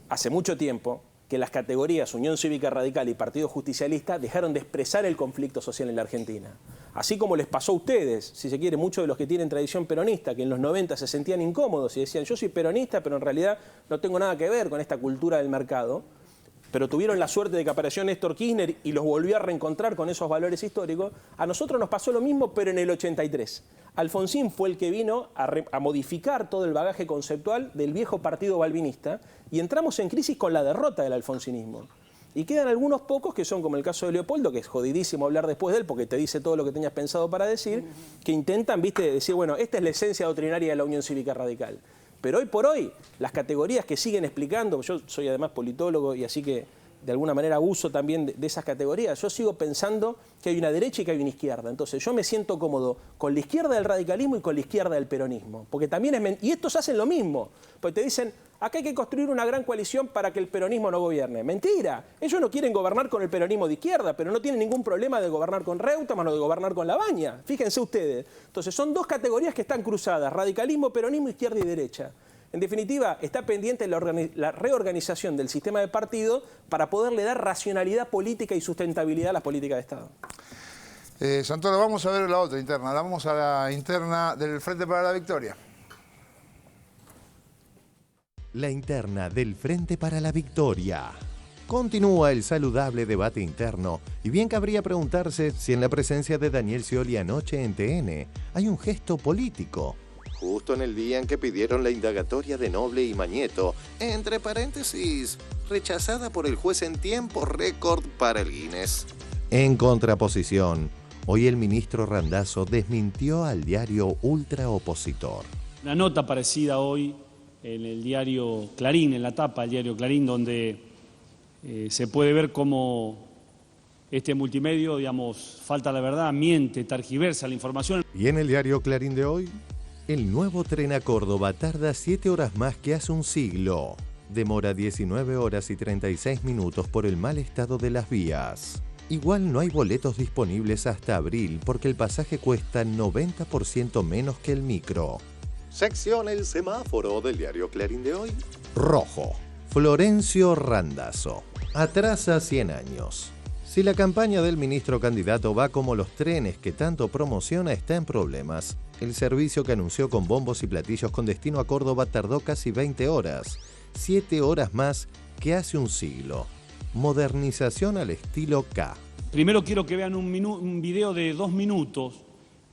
hace mucho tiempo que las categorías Unión Cívica Radical y Partido Justicialista dejaron de expresar el conflicto social en la Argentina. Así como les pasó a ustedes, si se quiere, muchos de los que tienen tradición peronista, que en los 90 se sentían incómodos y decían, yo soy peronista, pero en realidad no tengo nada que ver con esta cultura del mercado, pero tuvieron la suerte de que apareció Néstor Kirchner y los volvió a reencontrar con esos valores históricos. A nosotros nos pasó lo mismo, pero en el 83. Alfonsín fue el que vino a modificar todo el bagaje conceptual del viejo partido balvinista y entramos en crisis con la derrota del alfonsinismo. Y quedan algunos pocos, que son como el caso de Leopoldo, que es jodidísimo hablar después de él porque te dice todo lo que tenías pensado para decir, que intentan, decir, bueno, esta es la esencia doctrinaria de la Unión Cívica Radical. Pero hoy por hoy, las categorías que siguen explicando, yo soy además politólogo y así que de alguna manera uso también de esas categorías, yo sigo pensando que hay una derecha y que hay una izquierda. Entonces yo me siento cómodo con la izquierda del radicalismo y con la izquierda del peronismo. Porque también y estos hacen lo mismo, porque te dicen, acá hay que construir una gran coalición para que el peronismo no gobierne. Mentira, ellos no quieren gobernar con el peronismo de izquierda, pero no tienen ningún problema de gobernar con Reutemann o de gobernar con Labaña. Fíjense ustedes. Entonces son dos categorías que están cruzadas, radicalismo, peronismo, izquierda y derecha. En definitiva, está pendiente la reorganización del sistema de partido para poderle dar racionalidad política y sustentabilidad a las políticas de Estado. Santoro, vamos a ver la otra interna. Vamos a la interna del Frente para la Victoria. La interna del Frente para la Victoria. Continúa el saludable debate interno y bien cabría preguntarse si en la presencia de Daniel Scioli anoche en TN hay un gesto político. Justo en el día en que pidieron la indagatoria de Noble y Mañeto, entre paréntesis, rechazada por el juez en tiempo récord para el Guinness. En contraposición, hoy el ministro Randazzo desmintió al diario ultraopositor. Una nota parecida hoy en el diario Clarín, en la tapa del diario Clarín, donde se puede ver cómo este multimedio, falta la verdad, miente, tergiversa la información. Y en el diario Clarín de hoy, el nuevo tren a Córdoba tarda 7 horas más que hace un siglo. Demora 19 horas y 36 minutos por el mal estado de las vías. Igual no hay boletos disponibles hasta abril porque el pasaje cuesta 90% menos que el micro. Sección El Semáforo del diario Clarín de hoy. Rojo. Florencio Randazzo. Atrasa 100 años. Si la campaña del ministro candidato va como los trenes que tanto promociona, está en problemas. El servicio que anunció con bombos y platillos con destino a Córdoba tardó casi 20 horas, 7 horas más que hace un siglo. Modernización al estilo K. Primero quiero que vean un video de 2 minutos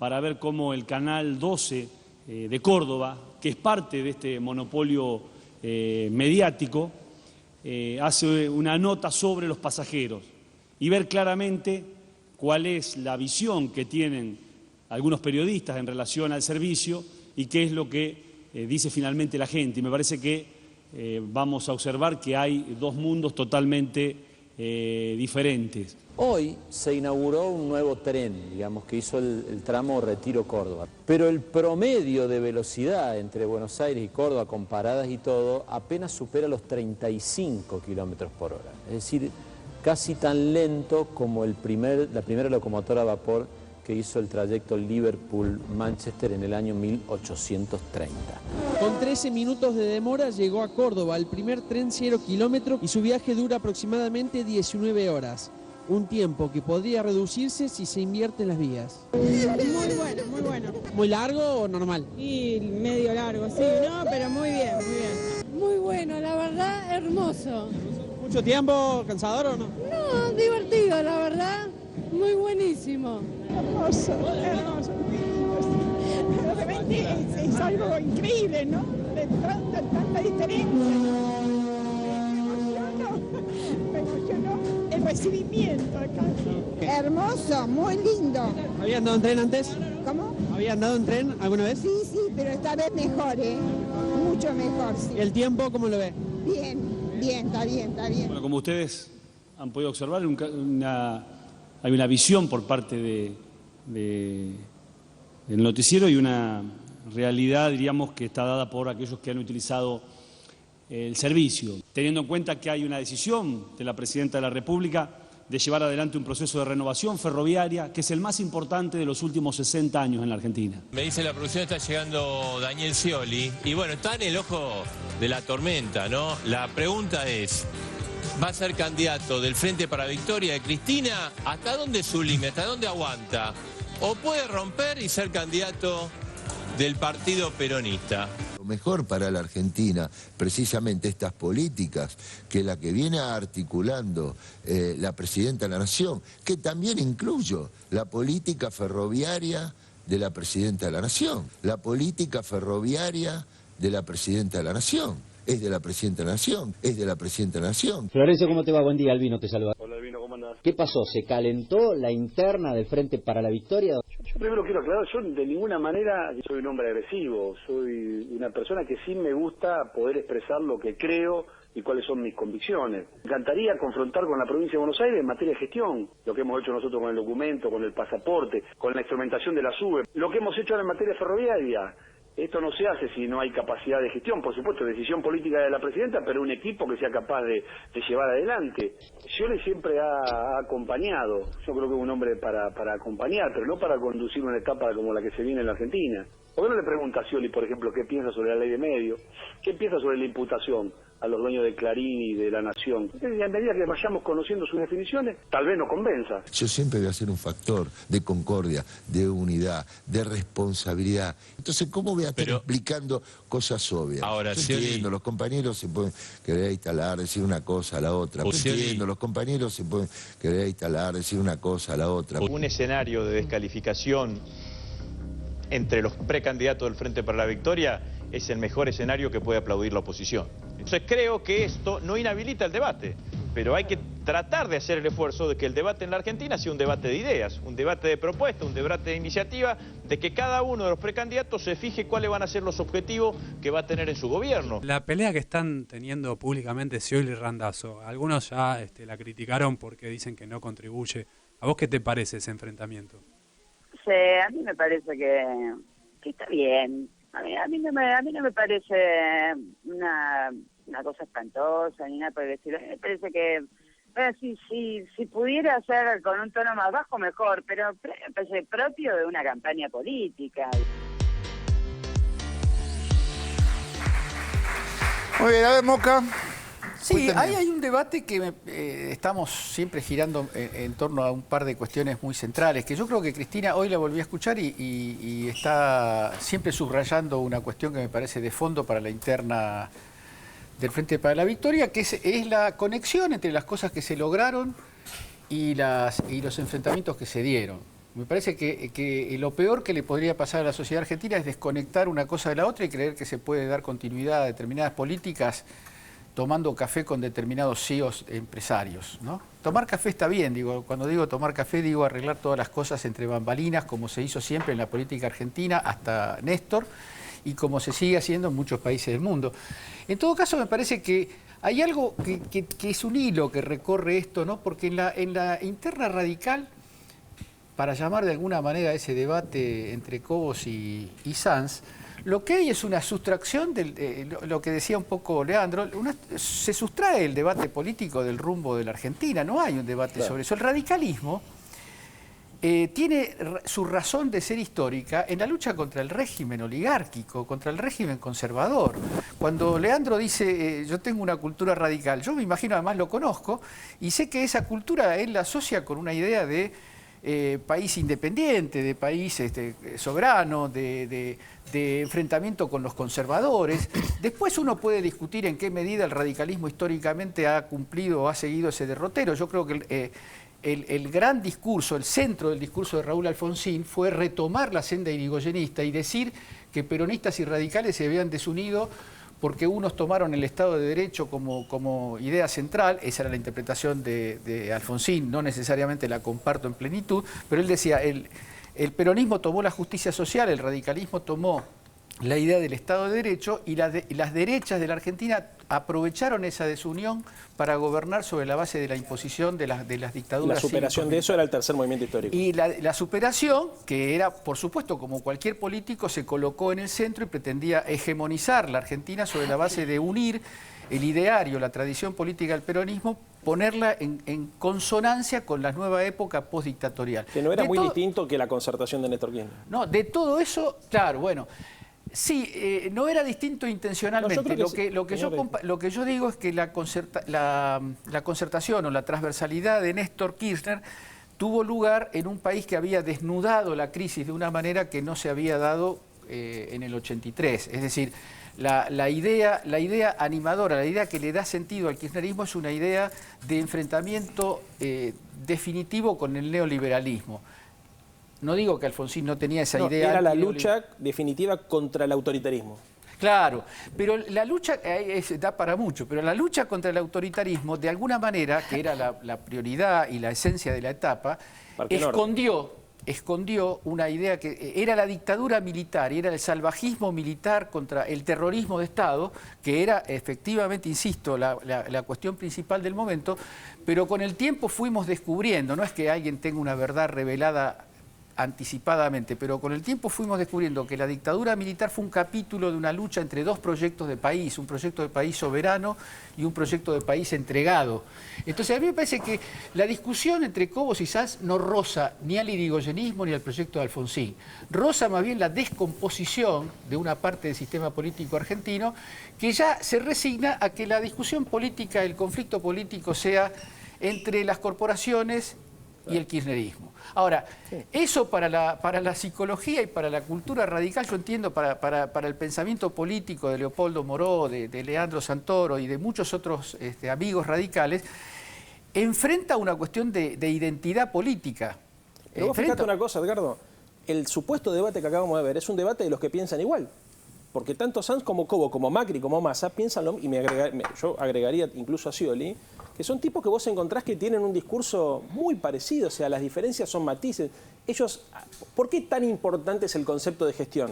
para ver cómo el Canal 12 de Córdoba, que es parte de este monopolio mediático, hace una nota sobre los pasajeros y ver claramente cuál es la visión que tienen algunos periodistas en relación al servicio y qué es lo que dice finalmente la gente. Y me parece que vamos a observar que hay 2 mundos totalmente diferentes. Hoy se inauguró un nuevo tren, digamos, que hizo el tramo Retiro-Córdoba. Pero el promedio de velocidad entre Buenos Aires y Córdoba, con paradas y todo, apenas supera los 35 kilómetros por hora. Es decir, casi tan lento como la primera locomotora a vapor que hizo el trayecto Liverpool-Manchester en el año 1830. Con 13 minutos de demora llegó a Córdoba el primer tren 0 kilómetro y su viaje dura aproximadamente 19 horas. Un tiempo que podría reducirse si se invierte en las vías. Muy bueno, muy bueno. ¿Muy largo o normal? Y medio largo, sí, no, pero muy bien, muy bien. Muy bueno, la verdad, hermoso. ¿Mucho tiempo, cansador o no? No, divertido, la verdad, muy buenísimo. Hermoso, hermoso. Realmente es algo increíble, ¿no? De tanta diferencia. Me emocionó el recibimiento acá. Hermoso, muy lindo. ¿Había andado en tren antes? ¿Cómo? ¿Había andado en tren alguna vez? Sí, pero esta vez mejor, mucho mejor, sí. ¿Y el tiempo cómo lo ve? Bien, está bien. Bueno, como ustedes han podido observar, hay una visión por parte del noticiero y una realidad, diríamos, que está dada por aquellos que han utilizado el servicio, teniendo en cuenta que hay una decisión de la Presidenta de la República de llevar adelante un proceso de renovación ferroviaria que es el más importante de los últimos 60 años en la Argentina. Me dice la producción, está llegando Daniel Scioli y bueno, está en el ojo de la tormenta, ¿no? La pregunta es, ¿va a ser candidato del Frente para la Victoria de Cristina? ¿Hasta dónde es su límite? ¿Hasta dónde aguanta? ¿O puede romper y ser candidato del Partido Peronista? Lo mejor para la Argentina, precisamente estas políticas, que la que viene articulando la Presidenta de la Nación, que también incluyo la política ferroviaria de la Presidenta de la Nación. La política ferroviaria de la Presidenta de la Nación. Es de la Presidenta de la Nación, es de la Presidenta de la Nación. Florencio, ¿cómo te va? Buen día, Albino te saluda. Hola Albino, ¿cómo andás? ¿Qué pasó? ¿Se calentó la interna del Frente para la Victoria? Yo primero quiero aclarar, yo de ninguna manera soy un hombre agresivo, soy una persona que sí me gusta poder expresar lo que creo y cuáles son mis convicciones. Me encantaría confrontar con la provincia de Buenos Aires en materia de gestión, lo que hemos hecho nosotros con el documento, con el pasaporte, con la instrumentación de la SUBE, lo que hemos hecho ahora en materia ferroviaria. Esto no se hace si no hay capacidad de gestión, por supuesto, decisión política de la Presidenta, pero un equipo que sea capaz de llevar adelante. Scioli siempre ha acompañado, yo creo que es un hombre para acompañar, pero no para conducir una etapa como la que se viene en la Argentina. ¿Por qué no le pregunta a Scioli, por ejemplo, qué piensa sobre la ley de medios? ¿Qué piensa sobre la imputación a los dueños de Clarín y de La Nación? Y a medida que vayamos conociendo sus definiciones, tal vez nos convenza. Yo siempre voy a ser un factor de concordia, de unidad, de responsabilidad. Entonces, ¿cómo voy a estar explicando cosas obvias? Ahora, yo entiendo, los compañeros se pueden querer instalar, decir una cosa a la otra. Yo entiendo, los compañeros se pueden querer instalar, decir una cosa a la otra. Un escenario de descalificación entre los precandidatos del Frente para la Victoria es el mejor escenario que puede aplaudir la oposición. Entonces creo que esto no inhabilita el debate, pero hay que tratar de hacer el esfuerzo de que el debate en la Argentina sea un debate de ideas, un debate de propuestas, un debate de iniciativa, de que cada uno de los precandidatos se fije cuáles van a ser los objetivos que va a tener en su gobierno. La pelea que están teniendo públicamente Scioli y Randazzo, algunos ya la criticaron porque dicen que no contribuye. ¿A vos qué te parece ese enfrentamiento? Sí, a mí me parece que está bien. A mí no me parece una cosa espantosa ni nada por el estilo. Me parece que si pudiera ser con un tono más bajo mejor, pero me parece propio de una campaña política. Muy bien, a ver, Moca, Sí, hay un debate que estamos siempre girando en torno a un par de cuestiones muy centrales, que yo creo que Cristina hoy la volví a escuchar y está siempre subrayando una cuestión que me parece de fondo para la interna del Frente para la Victoria, que es la conexión entre las cosas que se lograron y los enfrentamientos que se dieron. Me parece que lo peor que le podría pasar a la sociedad argentina es desconectar una cosa de la otra y creer que se puede dar continuidad a determinadas políticas tomando café con determinados CEOs empresarios, ¿no? Tomar café está bien, cuando digo tomar café digo arreglar todas las cosas entre bambalinas, como se hizo siempre en la política argentina hasta Néstor y como se sigue haciendo en muchos países del mundo. En todo caso, me parece que hay algo que es un hilo que recorre esto, ¿no? Porque en la interna radical, para llamar de alguna manera ese debate entre Cobos y Sanz, lo que hay es una sustracción de lo que decía un poco Leandro, se sustrae el debate político del rumbo de la Argentina, no hay un debate sobre eso. El radicalismo tiene su razón de ser histórica en la lucha contra el régimen oligárquico, contra el régimen conservador. Cuando Leandro dice, yo tengo una cultura radical, yo me imagino, además lo conozco, y sé que esa cultura él la asocia con una idea de país independiente, de país soberano, de enfrentamiento con los conservadores. Después uno puede discutir en qué medida el radicalismo históricamente ha cumplido o ha seguido ese derrotero. Yo creo que el gran discurso, el centro del discurso de Raúl Alfonsín fue retomar la senda irigoyenista y decir que peronistas y radicales se habían desunido porque unos tomaron el Estado de Derecho como idea central. Esa era la interpretación de Alfonsín, no necesariamente la comparto en plenitud, pero él decía, el peronismo tomó la justicia social, el radicalismo tomó la idea del Estado de Derecho y las derechas de la Argentina aprovecharon esa desunión para gobernar sobre la base de la imposición de las dictaduras. La superación de eso era el tercer movimiento histórico. Y la superación, que era, por supuesto, como cualquier político, se colocó en el centro y pretendía hegemonizar la Argentina sobre la base de unir el ideario, la tradición política del peronismo, ponerla en consonancia con la nueva época postdictatorial. Que no era muy distinto que la concertación de Néstor Kirchner. No, de todo eso, claro, bueno. Sí, no era distinto intencionalmente. No, lo que yo digo es que la concertación o la transversalidad de Néstor Kirchner tuvo lugar en un país que había desnudado la crisis de una manera que no se había dado en el 83. Es decir, la idea animadora, la idea que le da sentido al kirchnerismo es una idea de enfrentamiento definitivo con el neoliberalismo. No digo que Alfonsín no tenía esa idea. Era la lucha definitiva contra el autoritarismo. Claro, pero la lucha da para mucho, pero la lucha contra el autoritarismo, de alguna manera, que era la prioridad y la esencia de la etapa, escondió una idea que era la dictadura militar, y era el salvajismo militar contra el terrorismo de Estado, que era efectivamente, insisto, la cuestión principal del momento, pero con el tiempo fuimos descubriendo, no es que alguien tenga una verdad revelada anticipadamente, pero con el tiempo fuimos descubriendo que la dictadura militar fue un capítulo de una lucha entre dos proyectos de país, un proyecto de país soberano y un proyecto de país entregado. Entonces a mí me parece que la discusión entre Cobos y Sanz no roza ni al irigoyenismo ni al proyecto de Alfonsín, roza más bien la descomposición de una parte del sistema político argentino que ya se resigna a que la discusión política, el conflicto político sea entre las corporaciones y el kirchnerismo. Ahora, eso para la psicología y para la cultura radical, yo entiendo, para el pensamiento político de Leopoldo Moró, de Leandro Santoro y de muchos otros amigos radicales, enfrenta una cuestión de identidad política. Pero vos fíjate una cosa, Edgardo, el supuesto debate que acabamos de ver es un debate de los que piensan igual. Porque tanto Sanz como Cobo, como Macri, como Massa, piensan lo mismo, y yo agregaría incluso a Scioli, que son tipos que vos encontrás que tienen un discurso muy parecido, o sea, las diferencias son matices. Ellos, ¿por qué tan importante es el concepto de gestión?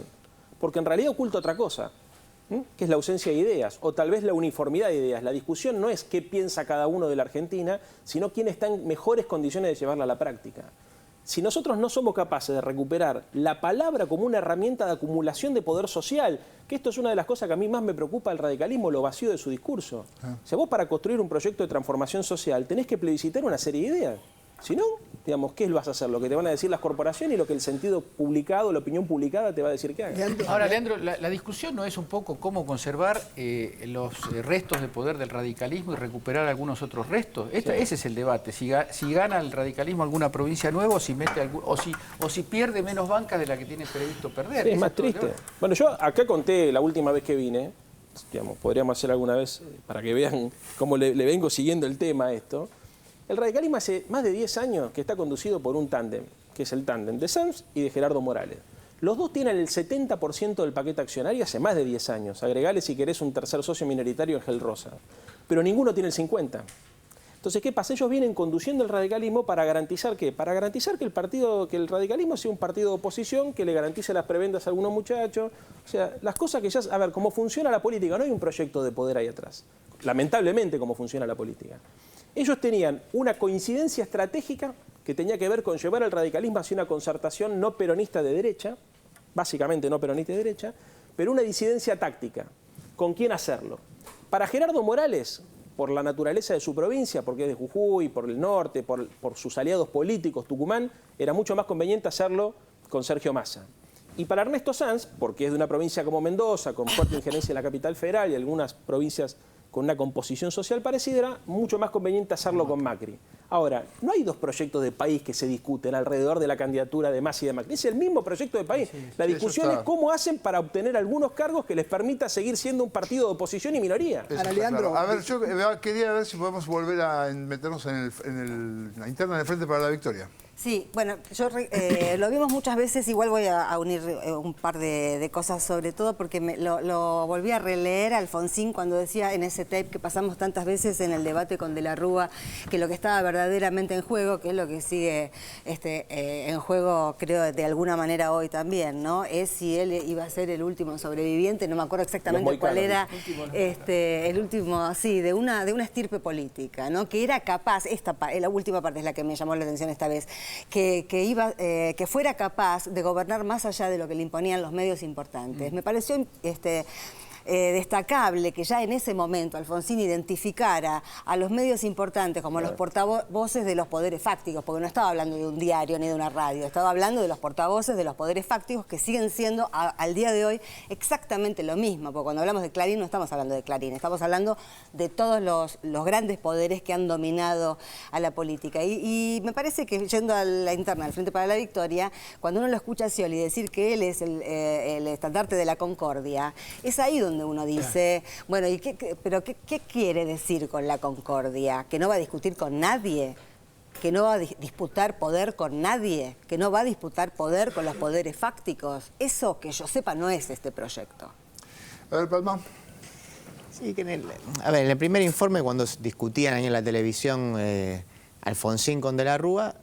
Porque en realidad oculta otra cosa, que es la ausencia de ideas, o tal vez la uniformidad de ideas. La discusión no es qué piensa cada uno de la Argentina, sino quién está en mejores condiciones de llevarla a la práctica. Si nosotros no somos capaces de recuperar la palabra como una herramienta de acumulación de poder social, que esto es una de las cosas que a mí más me preocupa del radicalismo, lo vacío de su discurso. O sea, vos para construir un proyecto de transformación social tenés que plebiscitar una serie de ideas. Si no, digamos, ¿qué vas a hacer? Lo que te van a decir las corporaciones y lo que el sentido publicado, la opinión publicada te va a decir que hagas. Ahora, Leandro, la discusión no es un poco cómo conservar los restos de poder del radicalismo y recuperar algunos otros restos. Ese es el debate. Si gana el radicalismo alguna provincia nueva, o si pierde menos bancas de la que tiene previsto perder. Sí, es más triste. Bueno, yo acá conté la última vez que vine, digamos, podríamos hacer alguna vez para que vean cómo le vengo siguiendo el tema a esto. El radicalismo hace más de 10 años que está conducido por un tándem, que es el tándem de Sanz y de Gerardo Morales. Los dos tienen el 70% del paquete accionario hace más de 10 años. Agregale, si querés, un tercer socio minoritario, Ángel Rosa. Pero ninguno tiene el 50%. Entonces, ¿qué pasa? Ellos vienen conduciendo el radicalismo para garantizar ¿qué? Para garantizar que el radicalismo sea un partido de oposición, que le garantice las prebendas a algunos muchachos. O sea, las cosas que ya... A ver, cómo funciona la política, no hay un proyecto de poder ahí atrás. Lamentablemente, cómo funciona la política. Ellos tenían una coincidencia estratégica que tenía que ver con llevar al radicalismo hacia una concertación no peronista de derecha, básicamente no peronista de derecha, pero una disidencia táctica. ¿Con quién hacerlo? Para Gerardo Morales, por la naturaleza de su provincia, porque es de Jujuy, por el norte, por sus aliados políticos, Tucumán, era mucho más conveniente hacerlo con Sergio Massa. Y para Ernesto Sanz, porque es de una provincia como Mendoza, con fuerte injerencia en la capital federal y algunas provincias con una composición social parecida, era mucho más conveniente hacerlo con Macri. Ahora, no hay dos proyectos de país que se discuten alrededor de la candidatura de Massa y de Macri. Es el mismo proyecto de país. La discusión es cómo hacen para obtener algunos cargos que les permita seguir siendo un partido de oposición y minoría. Ahora, Leandro, a ver, yo quería ver si podemos volver a meternos en la interna del Frente para la Victoria. Sí, bueno, yo lo vimos muchas veces, igual voy a unir un par de cosas, sobre todo porque lo volví a releer a Alfonsín cuando decía en ese tape que pasamos tantas veces en el debate con De la Rúa, que lo que estaba verdaderamente en juego, que es lo que sigue en juego, creo, de alguna manera hoy también, ¿no? Es si él iba a ser el último sobreviviente, no me acuerdo exactamente cuál era, el último, sí, de una estirpe política, ¿no? Que era capaz, la última parte es la que me llamó la atención esta vez, que fuera capaz de gobernar más allá de lo que le imponían los medios importantes. Me pareció destacable que ya en ese momento Alfonsín identificara a los medios importantes como los portavoces de los poderes fácticos, porque no estaba hablando de un diario ni de una radio, estaba hablando de los portavoces de los poderes fácticos que siguen siendo al día de hoy exactamente lo mismo, porque cuando hablamos de Clarín no estamos hablando de Clarín, estamos hablando de todos los grandes poderes que han dominado a la política. Y me parece que yendo a la interna del Frente para la Victoria, cuando uno lo escucha a Scioli decir que él es el estandarte de la concordia, es ahí donde uno dice, bueno, ¿y qué quiere decir con la concordia? ¿Que no va a discutir con nadie? ¿Que no va a disputar poder con nadie? ¿Que no va a disputar poder con los poderes fácticos? Eso, que yo sepa, no es este proyecto. A ver, Palma. Sí, que en el primer informe, cuando discutían ahí en la televisión Alfonsín con De la Rúa,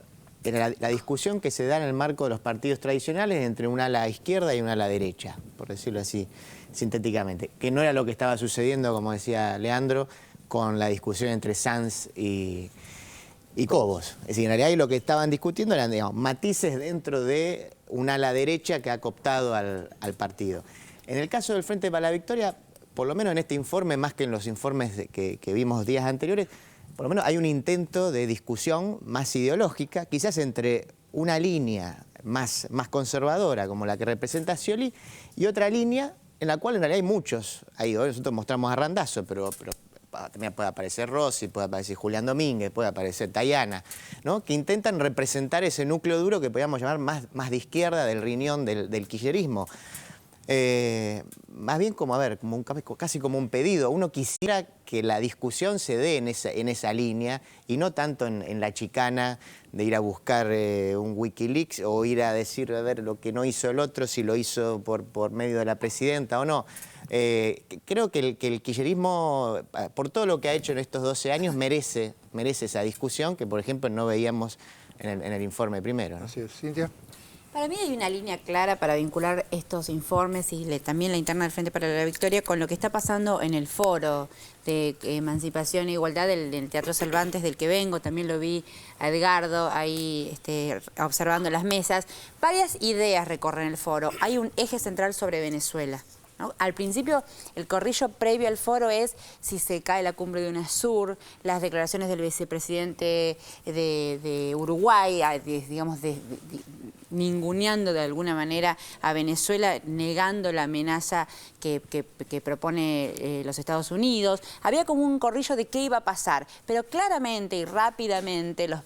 era la discusión que se da en el marco de los partidos tradicionales entre un ala izquierda y un ala derecha, por decirlo así sintéticamente, que no era lo que estaba sucediendo, como decía Leandro, con la discusión entre Sanz y Cobos. Es decir, en realidad lo que estaban discutiendo eran, digamos, matices dentro de un ala derecha que ha cooptado al partido. En el caso del Frente para la Victoria, por lo menos en este informe, más que en los informes que vimos días anteriores, por lo menos hay un intento de discusión más ideológica, quizás entre una línea más conservadora, como la que representa Scioli, y otra línea en la cual en realidad hay muchos. Ahí nosotros mostramos a Randazzo, pero también puede aparecer Rossi, puede aparecer Julián Domínguez, puede aparecer Tayana, ¿no? Que intentan representar ese núcleo duro que podríamos llamar más de izquierda del riñón del kirchnerismo. Más bien como, casi como un pedido. Uno quisiera que la discusión se dé en esa línea y no tanto en la chicana de ir a buscar un Wikileaks o ir a decir, a ver, lo que no hizo el otro, si lo hizo por medio de la presidenta o no. Creo que el kirchnerismo, por todo lo que ha hecho en estos 12 años, merece esa discusión que, por ejemplo, no veíamos en el informe primero, ¿no? Así es. Cintia. Para mí hay una línea clara para vincular estos informes y también la interna del Frente para la Victoria con lo que está pasando en el foro de Emancipación e Igualdad del Teatro Cervantes, del que vengo. También lo vi a Edgardo ahí observando las mesas. Varias ideas recorren el foro. Hay un eje central sobre Venezuela. ¿no? Al principio, el corrillo previo al foro es si se cae la cumbre de UNASUR, las declaraciones del vicepresidente de Uruguay, digamos, ninguneando de alguna manera a Venezuela, negando la amenaza que propone los Estados Unidos. Había como un corrillo de qué iba a pasar, pero claramente y rápidamente los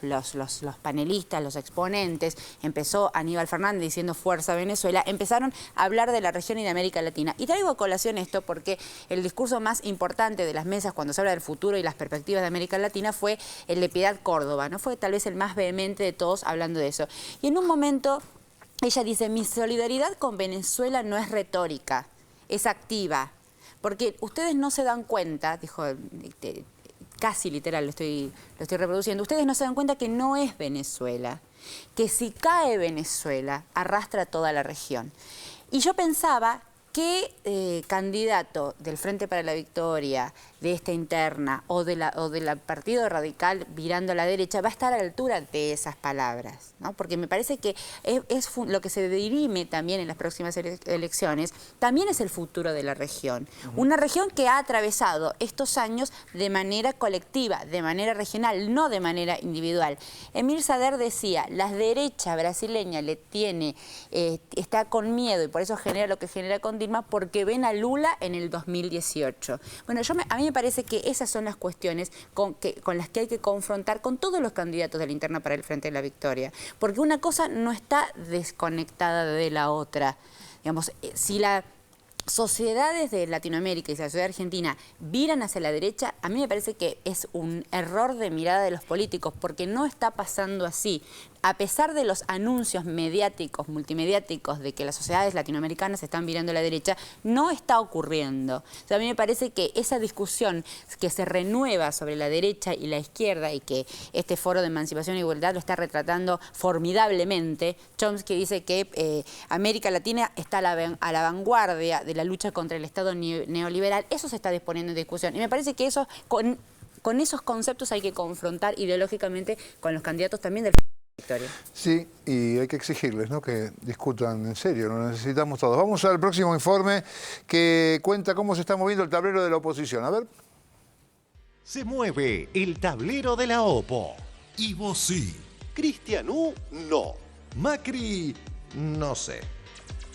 panelistas, los exponentes, empezó Aníbal Fernández diciendo fuerza Venezuela, empezaron a hablar de la región y de América Latina. Y traigo a colación esto porque el discurso más importante de las mesas cuando se habla del futuro y las perspectivas de América Latina fue el de Piedad Córdoba, ¿no? Fue tal vez el más vehemente de todos hablando de eso. Y en un momento ella dice, mi solidaridad con Venezuela no es retórica, es activa, porque ustedes no se dan cuenta, dijo, casi literal lo estoy reproduciendo, ustedes no se dan cuenta que no es Venezuela, que si cae Venezuela arrastra a toda la región. Y yo pensaba, ¿qué candidato del Frente para la Victoria, de esta interna o del Partido Radical virando a la derecha va a estar a la altura de esas palabras, ¿no? Porque me parece que es lo que se dirime también en las próximas elecciones, también es el futuro de la región. Una región que ha atravesado estos años de manera colectiva, de manera regional, no de manera individual. Emir Sader decía, la derecha brasileña está con miedo y por eso genera lo que genera con Dilma, porque ven a Lula en el 2018. Bueno, a mí me parece que esas son las cuestiones con las que hay que confrontar con todos los candidatos de la interna para el Frente de la Victoria. Porque una cosa no está desconectada de la otra. Digamos, si las sociedades de Latinoamérica y la sociedad argentina viran hacia la derecha, a mí me parece que es un error de mirada de los políticos, porque no está pasando así. A pesar de los anuncios mediáticos, multimediáticos, de que las sociedades latinoamericanas están virando a la derecha, no está ocurriendo. O sea, a mí me parece que esa discusión que se renueva sobre la derecha y la izquierda, y que este foro de emancipación e igualdad lo está retratando formidablemente, Chomsky dice que América Latina está a la vanguardia de la lucha contra el Estado neoliberal, eso se está disponiendo en discusión. Y me parece que eso, con esos conceptos hay que confrontar ideológicamente con los candidatos también del Victoria. Sí, y hay que exigirles, ¿no?, que discutan en serio, lo necesitamos todos. Vamos al próximo informe que cuenta cómo se está moviendo el tablero de la oposición. A ver. Se mueve el tablero de la OPO. Ivo sí. Cristianú no. Macri no sé.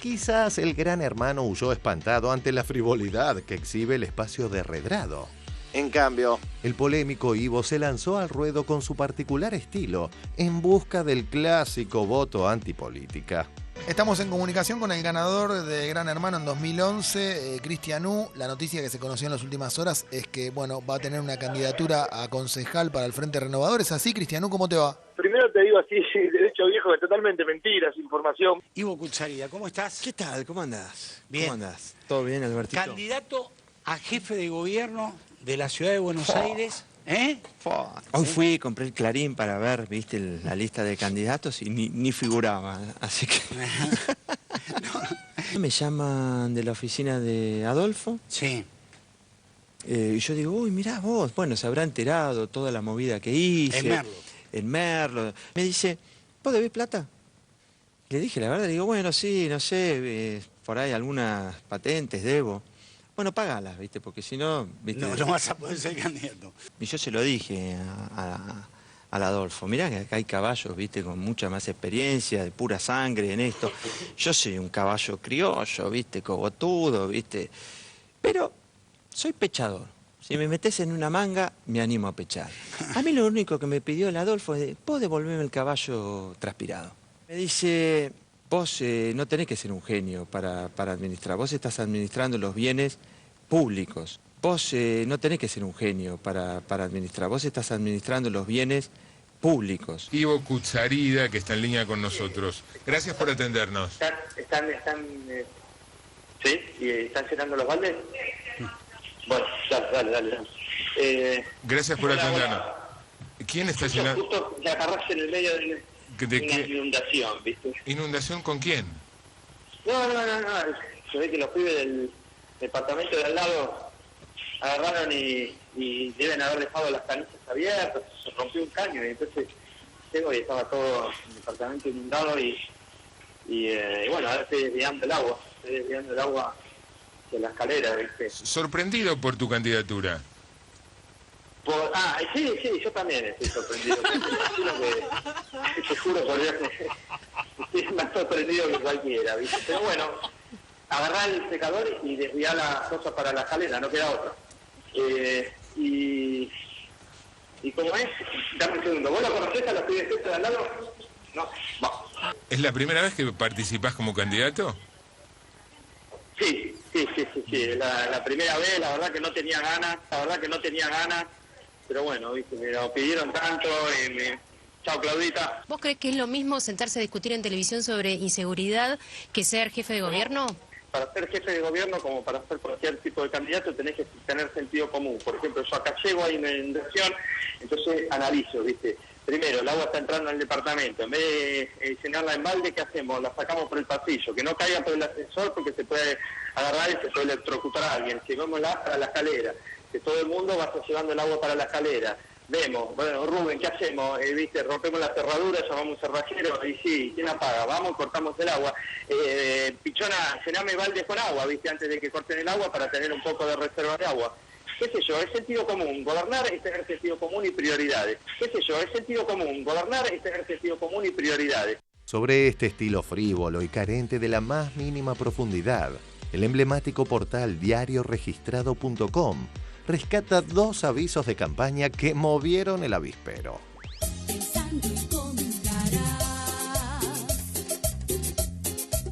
Quizás el gran hermano huyó espantado ante la frivolidad que exhibe el espacio de Redrado. En cambio, el polémico Ivo se lanzó al ruedo con su particular estilo en busca del clásico voto antipolítica. Estamos en comunicación con el ganador de Gran Hermano en 2011, Cristianú. La noticia que se conoció en las últimas horas es que, bueno, va a tener una candidatura a concejal para el Frente Renovador. ¿Es así, Cristianú? ¿Cómo te va? Primero te digo así, derecho viejo, es totalmente mentiras, información. Ivo Cucharilla, ¿cómo estás? ¿Qué tal? ¿Cómo andás? Bien. ¿Cómo andás? ¿Todo bien, Albertito? Candidato a jefe de gobierno de la ciudad de Buenos Aires. Hoy fui, compré el Clarín para ver, viste, la lista de candidatos y ni figuraba, así que... Me llaman de la oficina de Adolfo. Sí. Y yo digo, uy, mirá vos, bueno, se habrá enterado toda la movida que hice. En Merlo. En Merlo. Me dice, ¿vos debés plata? Le dije la verdad, le digo, bueno, sí, no sé, por ahí algunas patentes debo. Bueno, págalas, ¿viste? Porque si no... ¿viste? No vas a poder ser candidato. Y yo se lo dije al Adolfo, mirá que acá hay caballos, ¿viste? Con mucha más experiencia, de pura sangre en esto. Yo soy un caballo criollo, ¿viste? Cogotudo, ¿viste? Pero soy pechador. Si me metes en una manga, me animo a pechar. A mí lo único que me pidió el Adolfo es, ¿puedo devolverme el caballo transpirado? Me dice... Vos no tenés que ser un genio para administrar, vos estás administrando los bienes públicos. Vos no tenés que ser un genio para administrar, vos estás administrando los bienes públicos. Ivo Cucharilla, que está en línea con nosotros. Gracias por atendernos. ¿Sí? ¿Y están llenando los baldes? Bueno, dale. Gracias por atendernos. ¿Quién está llenando? Justo la agarraste en el medio de... ¿De una inundación, ¿viste? ¿Inundación con quién? No. Se ve que los pibes del departamento de al lado agarraron y deben haber dejado las canillas abiertas, se rompió un caño y entonces llego y estaba todo el departamento inundado y bueno, ahora estoy desviando el agua la escalera, ¿viste? Sorprendido por tu candidatura. Sí, yo también estoy sorprendido. Te juro por Dios, estoy más sorprendido que cualquiera, ¿viste? Pero bueno, agarrar el secador y desviar las cosas para la escalera, no queda otra. Y como es, dame un segundo, ¿vos lo conocés a los pibes de al lado? No, vamos. ¿Es la primera vez que participás como candidato? Sí, la primera vez, la verdad que no tenía ganas, pero bueno, ¿viste? Me lo pidieron tanto, chao Claudita. ¿Vos crees que es lo mismo sentarse a discutir en televisión sobre inseguridad que ser jefe de gobierno? Para ser jefe de gobierno, como para ser cualquier tipo de candidato, tenés que tener sentido común. Por ejemplo, yo acá llego, hay una inundación, entonces analizo, ¿viste? Primero, el agua está entrando en el departamento. En vez de llenarla en balde, ¿qué hacemos? La sacamos por el pasillo. Que no caiga por el ascensor porque se puede agarrar y se puede electrocutar a alguien. Llevémosla para la escalera. Que todo el mundo va a estar llevando el agua para la escalera. Vemos, bueno, Rubén, ¿qué hacemos? ¿Viste? Rompemos la cerradura, llamamos un cerrajero y sí, ¿quién apaga? Vamos, cortamos el agua. Pichona, llename baldes con agua, ¿viste? Antes de que corten el agua para tener un poco de reserva de agua. ¿Qué sé yo? Es sentido común. Gobernar es tener sentido común y prioridades. ¿Qué sé yo? Es sentido común. Gobernar es tener sentido común y prioridades. Sobre este estilo frívolo y carente de la más mínima profundidad, el emblemático portal diarioregistrado.com rescata 2 avisos de campaña que movieron el avispero. Pensando encontrarás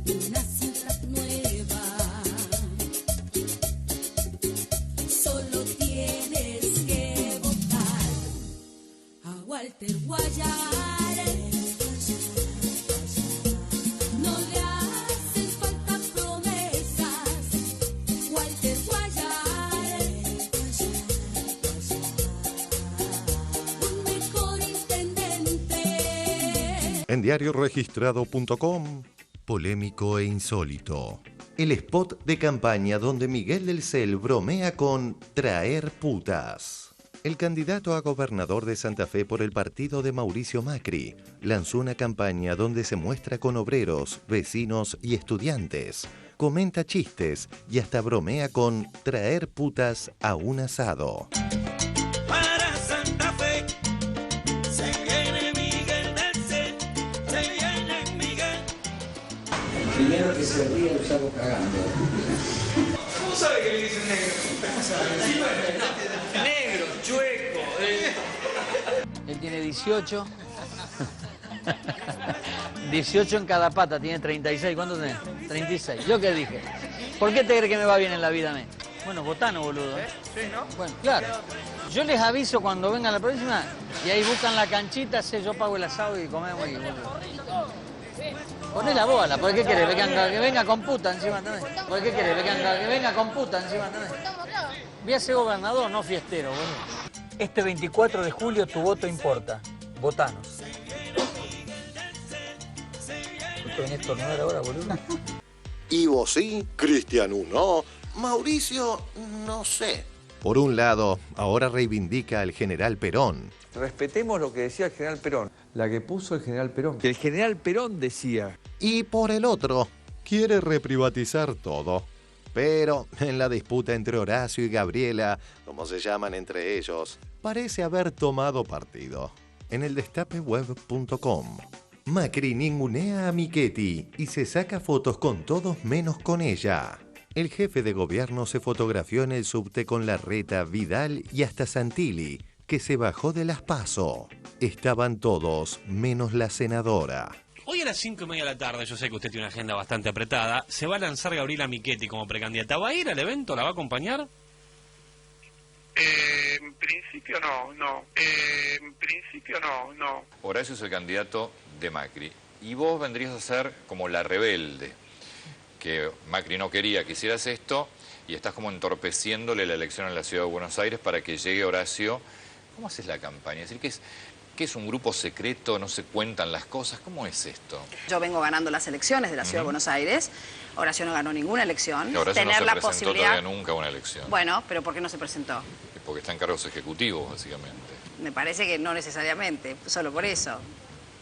una ciudad nueva. Solo tienes que votar a Walter Guayar. No le hacen falta promesas, Walter Guayar. Un mejor intendente. En diarioregistrado.com, polémico e insólito. El spot de campaña donde Miguel del Cel bromea con traer putas. El candidato a gobernador de Santa Fe por el partido de Mauricio Macri lanzó una campaña donde se muestra con obreros, vecinos y estudiantes. Comenta chistes y hasta bromea con traer putas a un asado. Para Santa Fe se viene Miguel del Cel, se viene Miguel. El primero que se ríe lo salgo cagando. ¿Cómo sabe que le dicen negro? Negro, chueco. Él tiene 18. 18 en cada pata, tiene 36. ¿Cuánto tenés? 36. ¿Yo qué dije? ¿Por qué te crees que me va bien en la vida a mí? Bueno, botano, boludo. Sí, ¿no? Bueno, claro. Yo les aviso cuando venga la próxima y ahí buscan la canchita, yo pago el asado y comemos y boludo. Poné la bola, ¿por qué querés? Que venga con puta encima también. ¿Por qué querés? Que venga con puta encima también. Voy a ser gobernador, no fiestero, boludo. Este 24 de julio tu voto importa. Votanos. ¿Tú venís a estornudar ahora, boludo? Ivo sí, Cristiano no, Mauricio no sé. Por un lado, ahora reivindica al general Perón. Respetemos lo que decía el general Perón. La que puso el general Perón. Que el general Perón decía. Y por el otro, quiere reprivatizar todo. Pero en la disputa entre Horacio y Gabriela, como se llaman entre ellos, parece haber tomado partido. En el destapeweb.com, Macri ningunea a Michetti y se saca fotos con todos menos con ella. El jefe de gobierno se fotografió en el subte con Larreta, Vidal y hasta Santilli, que se bajó de las PASO. Estaban todos menos la senadora. Hoy a las 5:30 de la tarde, yo sé que usted tiene una agenda bastante apretada, se va a lanzar Gabriela Michetti como precandidata. ¿Va a ir al evento? ¿La va a acompañar? En principio no. En principio no. Horacio es el candidato de Macri y vos vendrías a ser como la rebelde, que Macri no quería que hicieras esto y estás como entorpeciéndole la elección en la ciudad de Buenos Aires para que llegue Horacio. ¿Cómo haces la campaña? Es decir, ¿qué es un grupo secreto? ¿No se cuentan las cosas? ¿Cómo es esto? Yo vengo ganando las elecciones de la ciudad de Buenos Aires. Horacio no ganó ninguna elección. Que Horacio Tener no se la presentó posibilidad... todavía nunca a una elección. Bueno, pero ¿por qué no se presentó? Porque está en cargos ejecutivos, básicamente. Me parece que no necesariamente, solo por eso.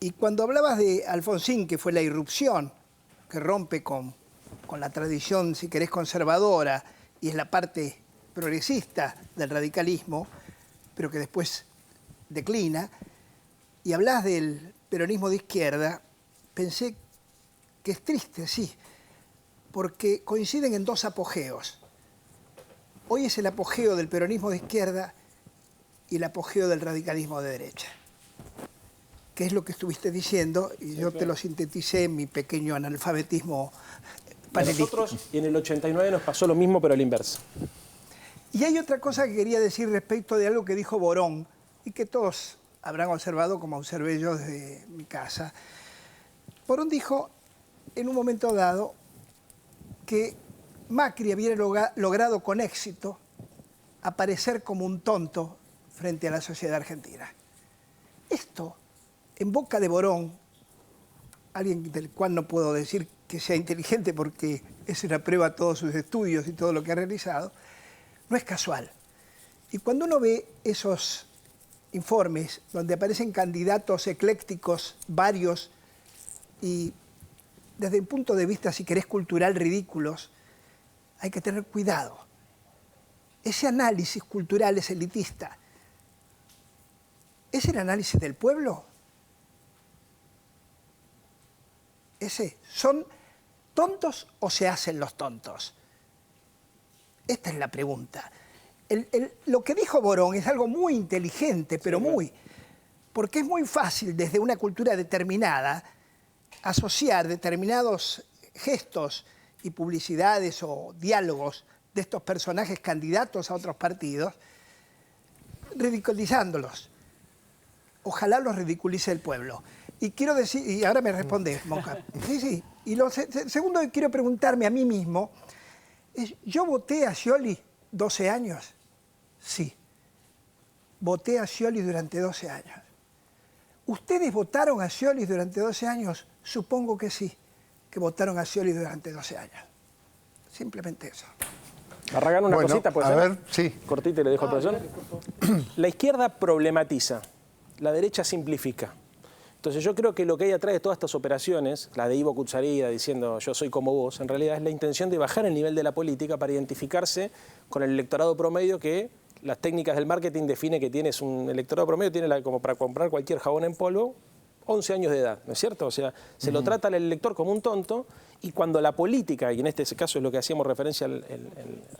Y cuando hablabas de Alfonsín, que fue la irrupción, que rompe con la tradición, si querés, conservadora, y es la parte progresista del radicalismo, pero que después declina, y hablas del peronismo de izquierda, pensé que es triste, sí, porque coinciden en dos apogeos. Hoy es el apogeo del peronismo de izquierda y el apogeo del radicalismo de derecha, que es lo que estuviste diciendo, y yo te lo sinteticé en mi pequeño analfabetismo panelístico. Nosotros, y en el 89 nos pasó lo mismo, pero al inverso. Y hay otra cosa que quería decir respecto de algo que dijo Borón, y que todos habrán observado como observé yo desde mi casa. Borón dijo, en un momento dado, que Macri había logrado con éxito aparecer como un tonto frente a la sociedad argentina. Esto, en boca de Borón, alguien del cual no puedo decir que sea inteligente porque es una prueba de todos sus estudios y todo lo que ha realizado, no es casual. Y cuando uno ve esos informes donde aparecen candidatos eclécticos, varios, y desde un punto de vista, si querés, cultural, ridículos, hay que tener cuidado. Ese análisis cultural es elitista. ¿Es el análisis del pueblo? ¿Son tontos o se hacen los tontos? Esta es la pregunta. Lo que dijo Borón es algo muy inteligente, pero muy... Porque es muy fácil desde una cultura determinada asociar determinados gestos y publicidades o diálogos de estos personajes candidatos a otros partidos, ridiculizándolos. Ojalá los ridiculice el pueblo. Y quiero decir, y ahora me responde, Monja. Sí, sí. Y lo segundo que quiero preguntarme a mí mismo es, ¿yo voté a Scioli 12 años? Sí. Voté a Scioli durante 12 años. ¿Ustedes votaron a Scioli durante 12 años? Supongo que sí, que votaron a Scioli durante 12 años. Simplemente eso. Barragán, una cosita, pues. A ver, sí. Cortita y le dejo al profesor. La izquierda problematiza, la derecha simplifica. Entonces yo creo que lo que hay atrás de todas estas operaciones, la de Ivo Kutsarida diciendo yo soy como vos, en realidad es la intención de bajar el nivel de la política para identificarse con el electorado promedio que las técnicas del marketing define que tienes un electorado promedio, tiene como para comprar cualquier jabón en polvo, 11 años de edad, ¿no es cierto? O sea, se lo trata al elector como un tonto y cuando la política, y en este caso es lo que hacíamos referencia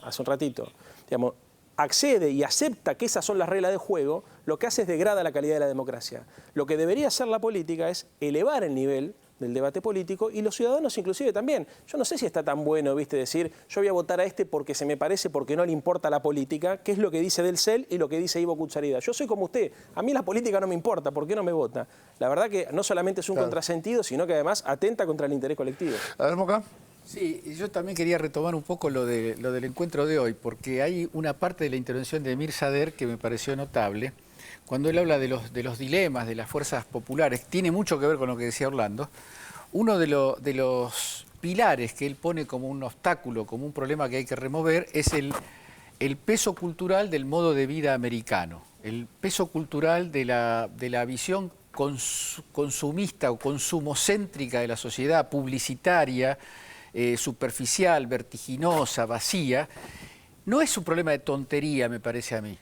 hace un ratito, digamos, accede y acepta que esas son las reglas de juego, lo que hace es degrada la calidad de la democracia. Lo que debería hacer la política es elevar el nivel del debate político y los ciudadanos inclusive también. Yo no sé si está tan bueno, viste, decir yo voy a votar a este porque se me parece, porque no le importa la política, que es lo que dice Del Cel y lo que dice Ivo Kutsarida. Yo soy como usted, a mí la política no me importa, ¿por qué no me vota? La verdad que no solamente es un contrasentido, sino que además atenta contra el interés colectivo. A ver, Moca. Sí, yo también quería retomar un poco lo del encuentro de hoy, porque hay una parte de la intervención de Emir Sader que me pareció notable, cuando él habla de los dilemas de las fuerzas populares, tiene mucho que ver con lo que decía Orlando. Uno de los pilares que él pone como un obstáculo, como un problema que hay que remover, es el peso cultural del modo de vida americano, el peso cultural de la visión consumista o consumocéntrica de la sociedad, publicitaria, superficial, vertiginosa, vacía. No es un problema de tontería, me parece a mí.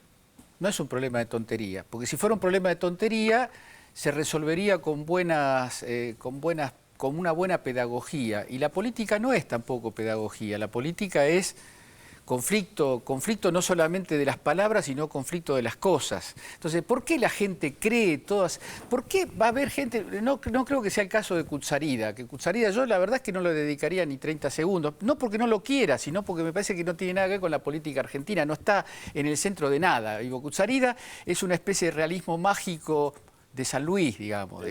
No es un problema de tontería, porque si fuera un problema de tontería se resolvería con una buena pedagogía. Y la política no es tampoco pedagogía, la política es conflicto no solamente de las palabras, sino conflicto de las cosas. Entonces, ¿por qué la gente cree todas? ¿Por qué va a haber gente? No creo que sea el caso de Kutsarida, que Kutsarida yo la verdad es que no le dedicaría ni 30 segundos, no porque no lo quiera, sino porque me parece que no tiene nada que ver con la política argentina, no está en el centro de nada. Ivo Kutsarida es una especie de realismo mágico de San Luis, digamos,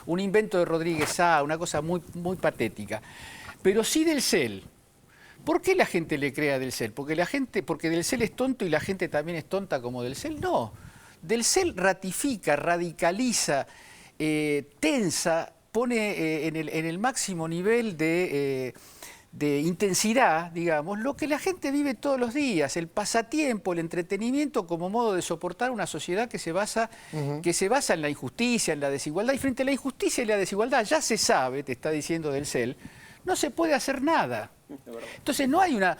un invento de Rodríguez Sá, una cosa muy, muy patética. Pero sí Del Cel. ¿Por qué la gente le cree a Del Cel? ¿Porque Del Cel es tonto y la gente también es tonta como Del Cel? No. Del Cel ratifica, radicaliza, tensa, pone en el máximo nivel de intensidad, digamos, lo que la gente vive todos los días, el pasatiempo, el entretenimiento como modo de soportar una sociedad que se basa en la injusticia, en la desigualdad. Y frente a la injusticia y la desigualdad, ya se sabe, te está diciendo del CEL, no se puede hacer nada. Entonces no hay una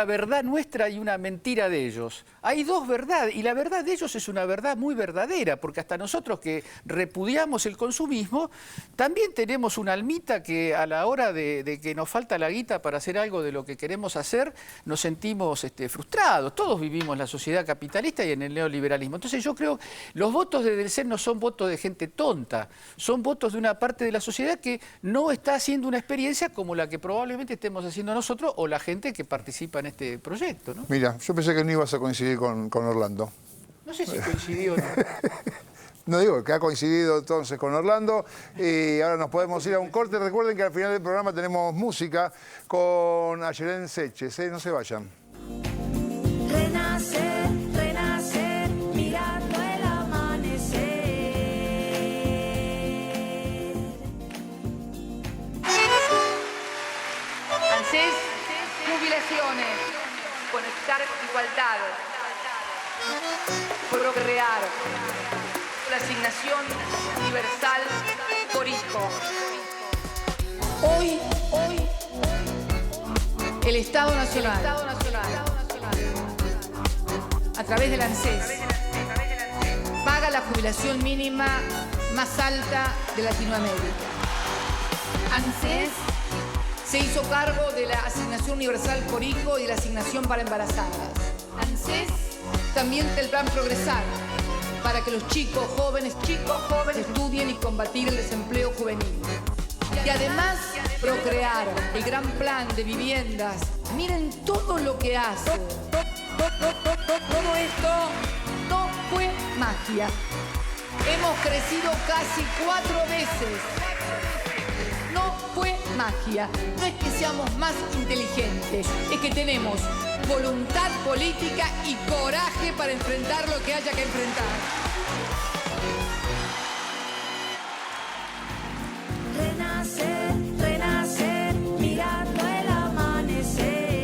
verdad nuestra y una mentira de ellos. Hay dos verdades, y la verdad de ellos es una verdad muy verdadera, porque hasta nosotros que repudiamos el consumismo, también tenemos una almita que a la hora de que nos falta la guita para hacer algo de lo que queremos hacer, nos sentimos frustrados. Todos vivimos en la sociedad capitalista y en el neoliberalismo. Entonces yo creo que los votos de Del CEL no son votos de gente tonta, son votos de una parte de la sociedad que no está haciendo una experiencia como la que probablemente estemos haciendo nosotros o la gente que participa en este proyecto, ¿no? Mira, yo pensé que no ibas a coincidir con Orlando. No sé si coincidió o no. No digo, que ha coincidido entonces con Orlando. Y ahora nos podemos ir a un corte. Recuerden que al final del programa tenemos música con Ayelen Seches, no se vayan. Renacer, renacer, mirando el amanecer. ANSES, jubilaciones, conectar igualdad, procrear, la asignación universal por hijo. Hoy, el Estado Nacional, a través del ANSES, paga la jubilación mínima más alta de Latinoamérica. ANSES se hizo cargo de la asignación universal por hijo y de la asignación para embarazadas. ANSES también del plan Progresar, para que los chicos jóvenes estudien y combatir el desempleo juvenil. Y además Procrear, el gran plan de viviendas. Miren todo lo que hace. Todo esto no fue magia. Hemos crecido casi 4 veces. No fue magia. No es que seamos más inteligentes, es que tenemos voluntad política y coraje para enfrentar lo que haya que enfrentar.